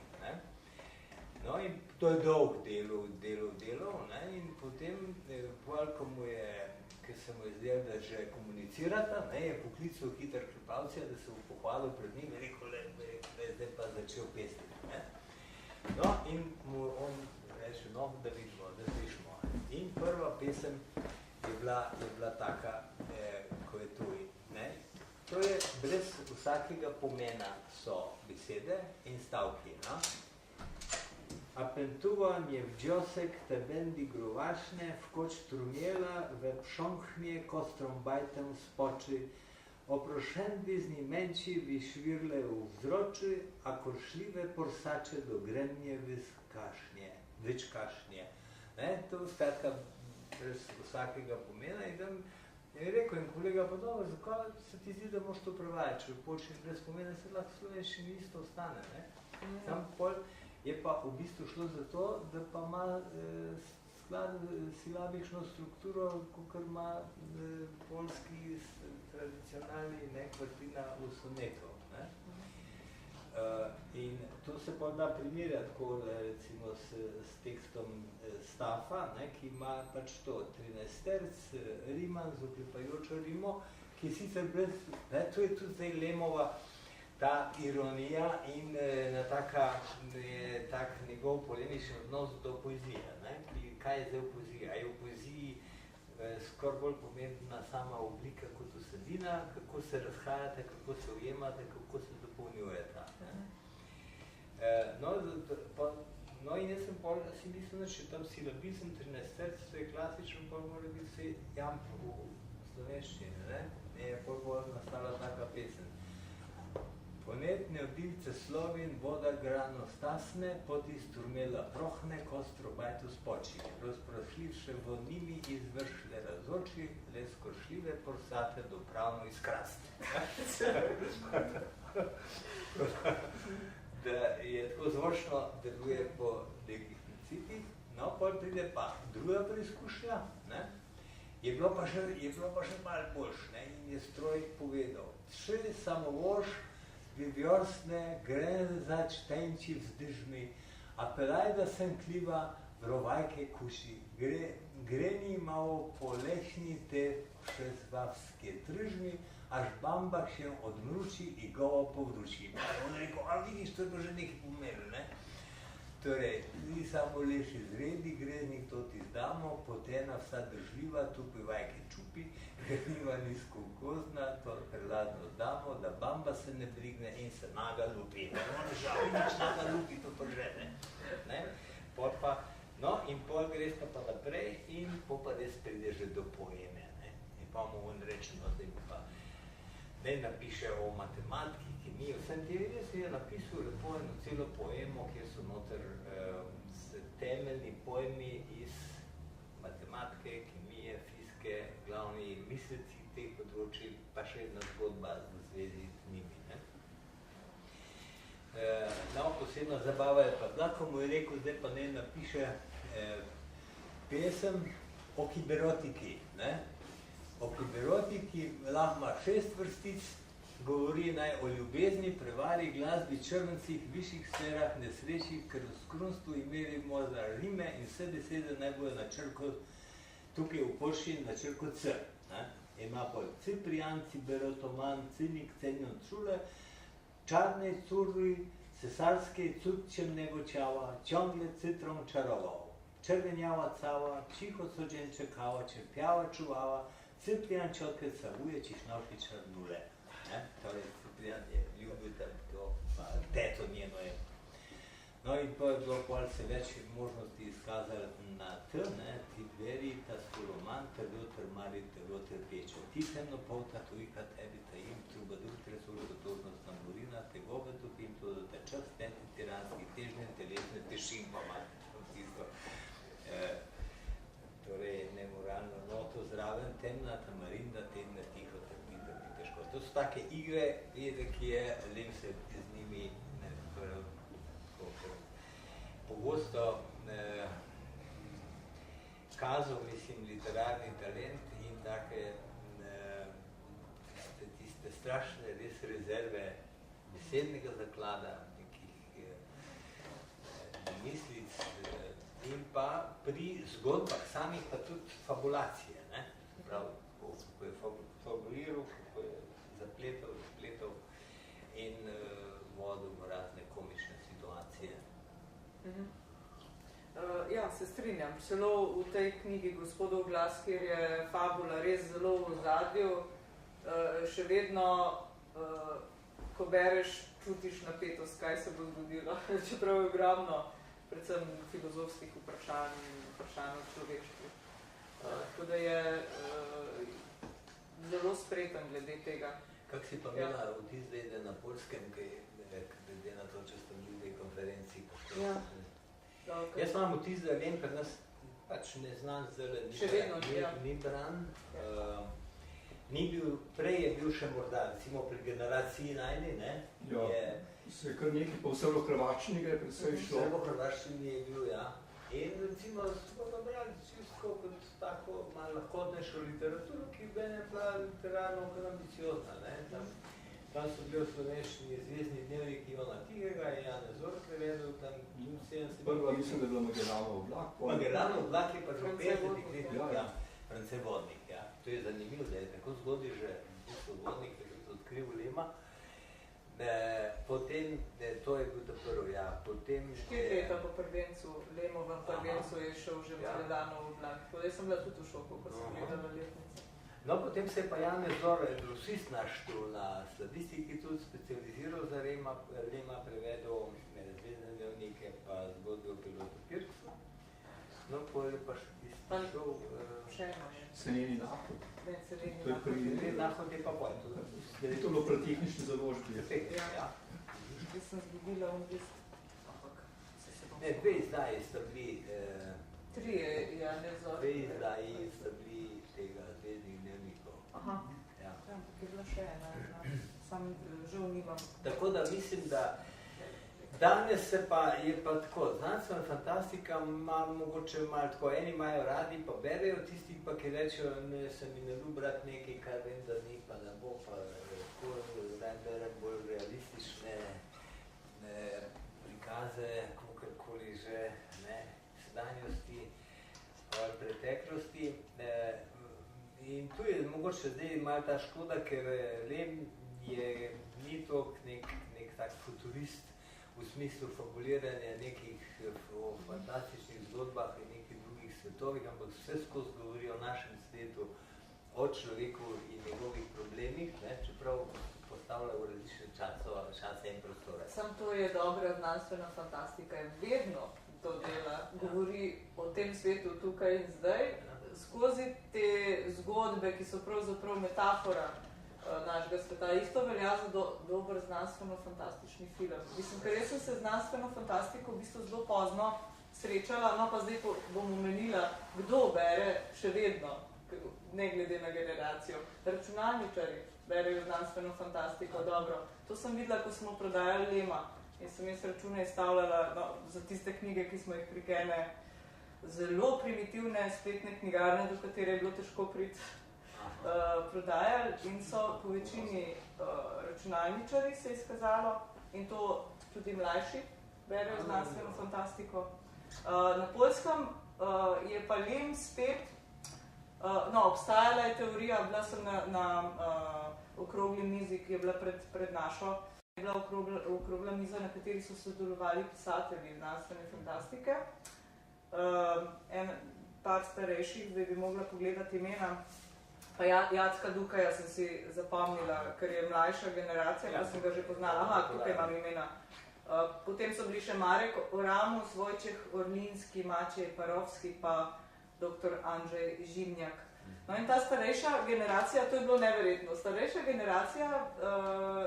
No in to je dolg delov, in potem, ko mu je ker se mu je zdel, da že komunicirata, ne, je poklical Hiter Klepavcija, da se bo pohvalil pred njim, je rekel, zdaj pa začel pestiti. Ne. No, in mu on reče, no, da vidimo, da slišimo. In prva pesem je bila taka, ko je tuj. Ne. To je brez vsakega pomena so besede in stavki. No. Apentuvan je vđosek tebendi gruvašne, vkoč trumjela, ve pšonhnje kostrombajtem spoči, oprošendizni menči vi švirle v vzroči, a košljive porsače do grenje vičkašnje. Ne, to je skratka brez vsakega pomena in tam je rekel in kolega, pa dobro, zakaj se ti zdi, da moš to prevajati, če počeš brez pomena, se lahko slovenščini isto ostane, ne? Sam pol je pa v bistvu šlo za to, da pa ima silabično strukturo, kakor ima polski tradicionalni kvartina v sonetu. Ne? In to se pa da primerjati tako, recimo s tekstom Stafa, ne, ki ima pač to 13 terc, riman z oklepajočo rimo, ki sicer brez, ne, to je tudi zdaj Lemova ta ironija in tak njegov polemični odnos do poezije. Ne? Kaj je zdaj v poeziji? A je v poeziji skoraj bolj pomembna sama oblika kot vsebina, kako se razhajate, kako se ujemate, kako se dopolnjujete. No in jaz sem pol si mislil, da če tam silabizem 13 terc, to je klasično, pol mora biti vse jamp v slovenščini, ne? Je pol nastala taka pesem. Ponetne odilce Slovin, voda grano stasne, poti strumela prohne, kostro bajtu spoči. Rozprošljivše vonimi izvršle razoči, le skošljive porsate dopravno izkraste. Da je tako zvočno deluje po nekih principih, no, pol pride pa druga preizkušnja, ne? Je bilo pa še malo boljš, ne? In je stroj povedal, še samovož Vivjorstne grenzač tenči vzdyžmi, apelaj da sem kliva vrovajke kuši. Greni malo polešni te šezbavske tržmi, až bambak še odmruči i govo povruči. On rekel, a vidiš, to je že nekaj pomenil, ne? Torej, ni samo leši zredi, greznik to ti zdamo, potena vsa držljiva, tupi vajke čupi, greniva nizko kozna, to preladno zdamo, da bamba se ne brigne in se naga lupi. On žal, nič naga lupi, to pa že, ne? Pol pa, no, in pol greš pa naprej in pol pa res pride že do poeme, ne? In pa mu on reče, no, zdaj pa ne napiše o matematiki, kemiji, vsem te res je napisal lepo eno celo poemo, kjer so noter temeljni pojmi iz matematike, kemije, fizike, glavni misleci teh področij, pa še jedna zgodba v zvezi z njimi. Ne? No, posebna zabava je pa bila, ko mu je rekel, zdaj pa ne napiše pesem o kiberotiki. Ne? O kiberotiki lahko ima 6 vrstic, govori naj o ljubezni, prevari, glasbi, črvencih, višjih sferah, nesreči, ker v skrunstvu imeli možda rime in vse besede naj bojo na črko, tukaj v poljščini na črko C. Ne? Ima pol Ciprian, Ciberotoman, Cinik, Cenjon Čule, Čarnej curvi, cesarskiej cudciem negočiała, ciągle cytrą czarował. Czerwieniała cała, cicho co dzień czekała, cierpiała, czuwała, Cyprian ciotkę całuje, ciśnoši czarnule. To je Cyprian, je ljubil tam to, teto njeno je. No in to je bilo pol se več možnosti izkazali na T, ne, Tiberi, ta Soloman, Teloter, Mari, Teloter, Pečo. Ti temno polta tujka tebi tajim, trubadur, tresur, gotožnost na morina, tegove topim, to da te čas, tenti, tiranski, težne, telesne, tešim pa mati. Torej, nemoralno noto zraven, temna, tamarinda, temna, tiho, trpita, ni težko. To so take igre, ki je, Lem se z njimi pogosto kazal, mislim, literarni talent in take tiste strašne res rezerve besednega zaklada, nekih mislic in pa pri zgodbah samih pa tudi fabulacije. Ne? prav, kako je fabuliral, kako je zapletal in vodil razne komične situacije. Ja, se strinjam. Celo v tej knjigi Gospodov glas, kjer je fabula res zelo v ozadju, še vedno, ko bereš, čutiš napetost, kaj se bo zgodilo, čeprav je ogromno, predvsem filozofskih vprašanj in vprašanj o človeštvu. Tako da je zelo spreten glede tega. Kako si pa imela vtis zdaj na Poljskem, glede na to, če ste bili v tej konferenciji? Ja. Jaz imam vtis, da vem, ker nas pač neznan zdaj ni bran. Ni bil, prej je bil še morda, recimo pri generaciji najni, ne? Se je kar nekaj, pa vse v Hrvačini je predvsej šlo. Vse v Hrvačini je bil, ja. In recimo smo ga brali čisto kot tako malo lahkotnejšo literaturo, ki bi ne bila literarno kar ambiciozna, ne? Tam so bili v slovenščini zvezdni dnevniki Ivana Tigega in Janez Zor prevedel tam 70. Prva mislim, da je bila Magellanov oblak. Magellanov oblak je pa že v 50. letih, France Vodnik, ja. To je zanimivo, da je tako zgodaj že Vodnik, da je odkril Lema. Potem, to je bil ta prvi, ja. Potem... 4 leta po prvencu, Lemovem prvencu je šel že Magellanov oblak. Jaz sem bila tudi v šoku, ko sem gledala letnice. No, potem se je pa Janez Zor, rusist naštel na statistiki, tudi specializiral za Lema, prevedel zvezdne dnevnike, pa zgodbe o pilotu Pircu. No, potem je pa še tisti šel... Še eno je. Senjeni nahod. Ne, Senjeni nahod. Senjeni nahod je pa bolj. To je bilo pri tehnični založbi. Ja. Jaz sem zgubila list. Ne, 2 izdaji sta bili... 3 je Janez Zor. 2 izdaji sta bili tega zvezdnih dnevnikov. Aha. Ja, je bila še ena. Sam žal nimam. Tako da mislim, da danes se pa je pa tako, znanstvena fantastika ima mogoče malo tako, eni imajo radi, pa berejo, tisti pa, ki rečejo, ne, se mi ne ljub brati nekaj, kar vem, da ni, pa ne bo, pa raj berem bolj realistične prikaze, kakorkoli že, ne, sedanjosti ali preteklosti. In tu je mogoče zdaj malo ta škoda, ker Lem ni toliko nek tak futurist, v smislu fabuliranja nekih fantastičnih zgodbah in nekih drugih svetovih, ampak vse skozi govori o našem svetu, o človeku in njegovih problemih, ne, čeprav postavlja v različne čase in prostore. Sam to je dobra znanstvena fantastika, je vedno to dela, govori o tem svetu tukaj in zdaj, skozi te zgodbe, ki so pravzaprav metafora našega sveta. Isto velja za dober znanstveno-fantastični film. Mislim, ker jaz sem se znanstveno fantastiko v bistvu zelo pozno srečala, no pa zdaj bom omenila, kdo bere še vedno, ne glede na generacijo. Računalničari berejo znanstveno fantastiko, dobro. To sem videla, ko smo prodajali Lema in sem jaz račune izstavljala za tiste knjige, ki smo jih prikene, zelo primitivne spletne knjigarne, do katere je bilo težko priti. Prodajali in so po večini računalničari se izkazalo in to tudi mlajši berejo znanstveno fantastiko. Na Poljskem je pa Lem spet, obstajala je teorija, bila sem na okrogli mizi, ki je bila pred našo, je bila okrogla miza, na kateri so sodelovali pisatelji znanstvene fantastike. En par starejših, zdaj bi mogla pogledati imena, pa Jacka Dukaja sem si zapomnila, ker je mlajša generacija, pa sem ga že poznala. Aha, tukaj imam imena. Potem so bili še Marek Oramus, Vojčeh Orlinski, Mačej Parovski, pa dr. Andrzej Živnjak. No in ta starejša generacija, to je bilo neverjetno, starejša generacija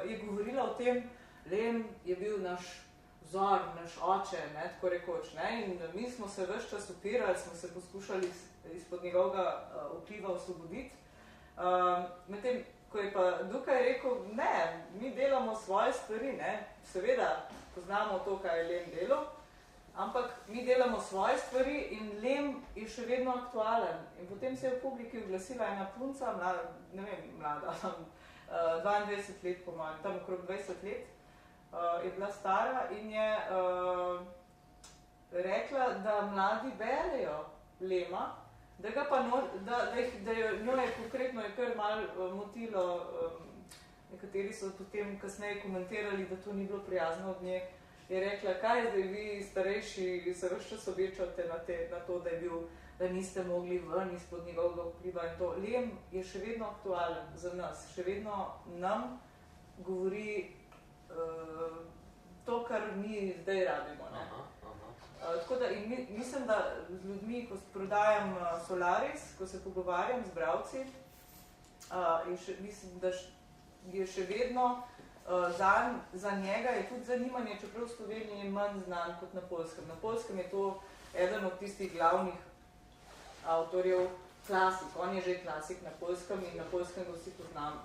je govorila o tem, Lem je bil naš vzor, naš oče, ne, tako rekoč, ne, in mi smo se ves čas upirali, smo se poskušali izpod njegovega vpliva osvoboditi. Medtem, ko je pa Dukaj rekel, ne, mi delamo svoje stvari, ne, seveda poznamo to, kaj je Lem delal, ampak mi delamo svoje stvari in Lem je še vedno aktualen. In potem se je v publiki oglasila ena punca, ne vem, mlada, 22 let po mojem, tam okrog 20 let, je bila stara in je rekla, da mladi berejo Lema, Da ga pa njo je konkretno je kar malo motilo, nekateri so potem kasneje komentirali, da to ni bilo prijazno od nje, je rekla, kaj zdaj vi starejši se vse čas obečate na to, da niste mogli ven izpod njegovega vpliva in to. Lem je še vedno aktualen za nas, še vedno nam govori to, kar mi zdaj rabimo. Ne? Tako da mislim, da z ljudmi, ko prodajam Solaris, ko se pogovarjam z bralci, mislim, da je še vedno za njega je tudi zanimanje, čeprav v Sloveniji je manj znan kot na Poljskem. Na Poljskem je to eden od tistih glavnih avtorjev, klasik. On je že klasik na Poljskem in na Poljskem ga vsi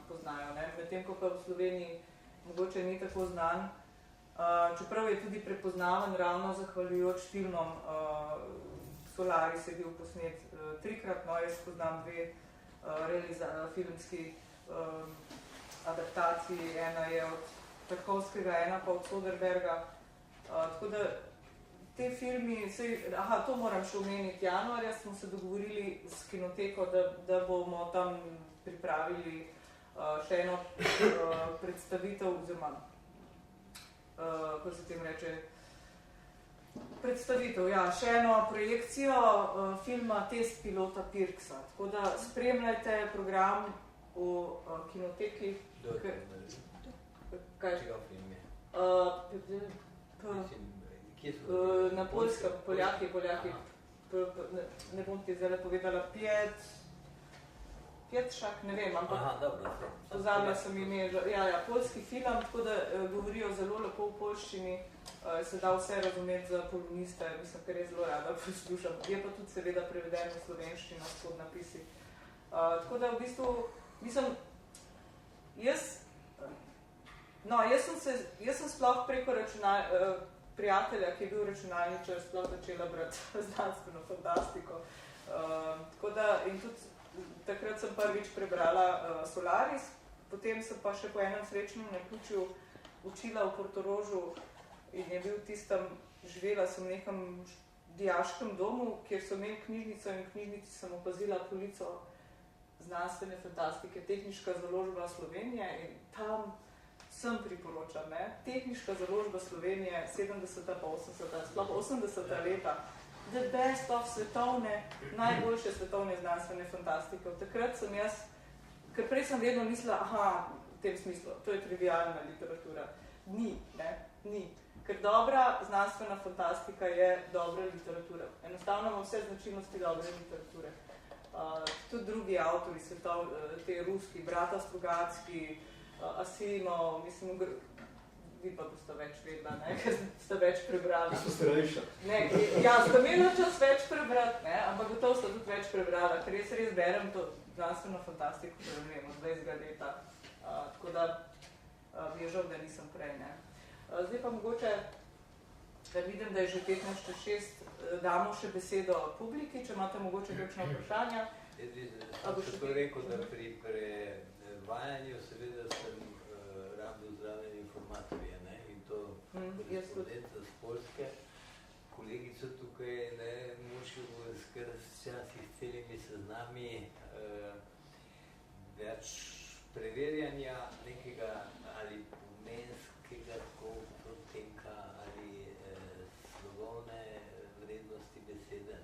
poznajo. Medtem ko pa v Sloveniji mogoče ni tako znan, čeprav je tudi prepoznaven ravno zahvaljujoč filmom. Solaris je bil posnet 3-krat, no jaz poznam 2 filmski adaptaciji, ena je od Tarkovskega, ena pa od Soderberga. Tako da te filmi, to moram še omeniti, januarja smo se dogovorili s Kinoteko, da bomo tam pripravili še eno predstavitev, oziroma, kako se tem reče, predstavitev, ja, še eno projekcijo filma Test pilota Pirksa. Tako da spremljajte program v Kinoteki. Kaj? Čega film je? Na Poljskem, Poljaki. Ne bom ti zdaj povedala, Pietšak, ne vem, ampak pozabila sem ime, poljski film, tako da govorijo zelo lepo v poljščini, se da vse razumeti za poloniste, mislim, ker je zelo rada poslušam. Je pa tudi seveda preveden v slovenščino s podnapisi. Tako da v bistvu, mislim, jaz sem sploh preko prijatelja, ki je bil računalničar, sploh začela brati znanstveno fantastiko. Tako da, in tudi takrat sem prvič prebrala Solaris, potem sem pa še po enem srečnem naključju učila v Portorožu in je bil tistem, živela sem v nekem dijaškem domu, kjer so imeli knjižnico in v knjižnici sem opazila polico znanstvene fantastike, Tehniška založba Slovenije in tam sem priporočam, Tehniška založba Slovenije, 70. pa 80. sploh 80. leta, the best of svetovne, najboljše svetovne znanstvene fantastike. Takrat sem jaz, ker prej sem vedno mislila, v tem smislu, to je trivialna literatura. Ni. Ker dobra znanstvena fantastika je dobra literatura. Enostavno ima vse značilnosti dobre literature. Tudi drugi avtori svetov, te ruski, brata Strugatski, Asimov, mislim, vi pa boste več vedela, ker ste več prebrali. Ste starejša. Ja, ste imeli čas več prebrati, ampak gotovo ste tudi več prebrala, ker jaz res berem to znanstveno fantastiko, da ne vem, od 20 leta. Tako da je žal, da nisem prej. Zdaj pa mogoče, da vidim, da je že 15:06, damo še besedo publiki, če imate mogoče kakšna vprašanja. Jaz bi še rekel, da pri prevajanju seveda sem rabil zraven informatorje, in to korespondenta z Poljske. Kolegico tukaj mučil včasih s celimi seznami več preverjanja nekega ali pomenskega protenka ali slogovne vrednosti besede.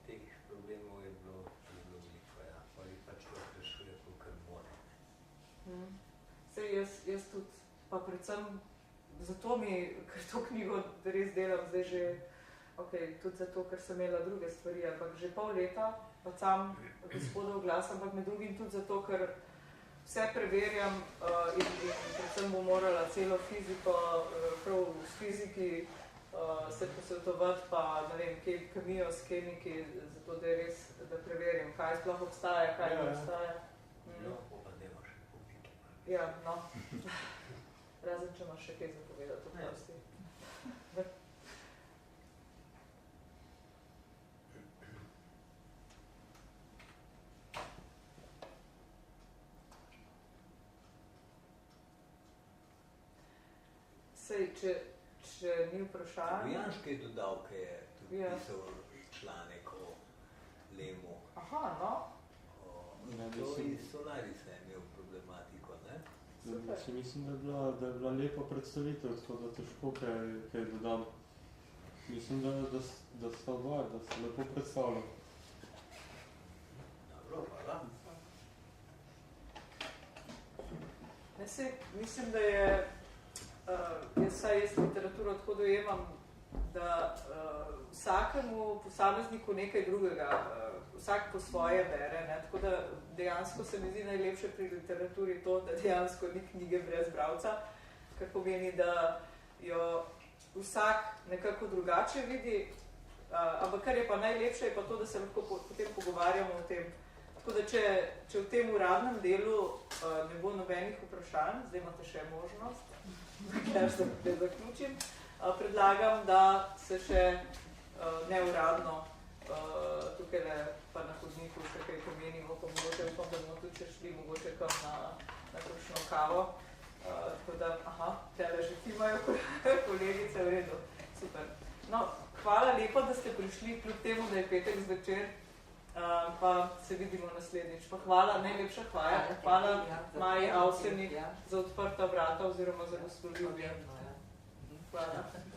Teh problemov je bilo zelo veliko, ali pač to vprašuje, kolikor more. Sej jaz tudi, pa predvsem zato ker to knjigo res delam zdaj že, tudi zato, ker sem imela druge stvari, ampak že pol leta, pa sam Gospodov glas, ampak med drugim tudi zato, ker vse preverjam in predvsem bom morala celo fiziko, prav v fiziki se posvetovati, pa ne vem, kemijo s kemiki, zato da je res, da preverjam, kaj sploh obstaja, kaj ne obstaja. Pa demo še publiki. Ja, no. Razen, če imaš še kaj zapovedati, oprosti. Sej, če ni vprašanje... Bojanške dodal, kaj je tudi pisal članek o Aha, no. To iz Solarisa je imel problematiko, ne? Mislim, da je bila lepa predstavitev, tako da težko kaj dodam. Mislim, da sta oba, da se lepo predstavljam. Dobro, hvala. Mislim, da je, jaz literaturo tako dojemam, da vsakemu posamezniku nekaj drugega, vsak po svoje bere, ne? Tako da dejansko se mi zdi najlepše pri literaturi to, da dejansko ni knjige brez bralca, kar pomeni, da jo vsak nekako drugače vidi, ampak kar je pa najlepše, je pa to, da se lahko potem pogovarjamo o tem. Tako da, če v tem uradnem delu ne bo nobenih vprašanj, zdaj imate še možnost, ker se ne zaključim, predlagam, da se še neuradno tukaj pa na hodniku še kaj pomenimo, pa mogoče upam, da bomo tudi šli mogoče kam na kakšno kavo. Tako da, tele že ti imajo kolegice, v redu, super. No, hvala lepo, da ste prišli, kljub temu, da je petek zvečer, pa se vidimo naslednjič. Pa hvala, najlepša hvala Maji Avsenik za odprta vrata oziroma za gostoljubje. Hvala.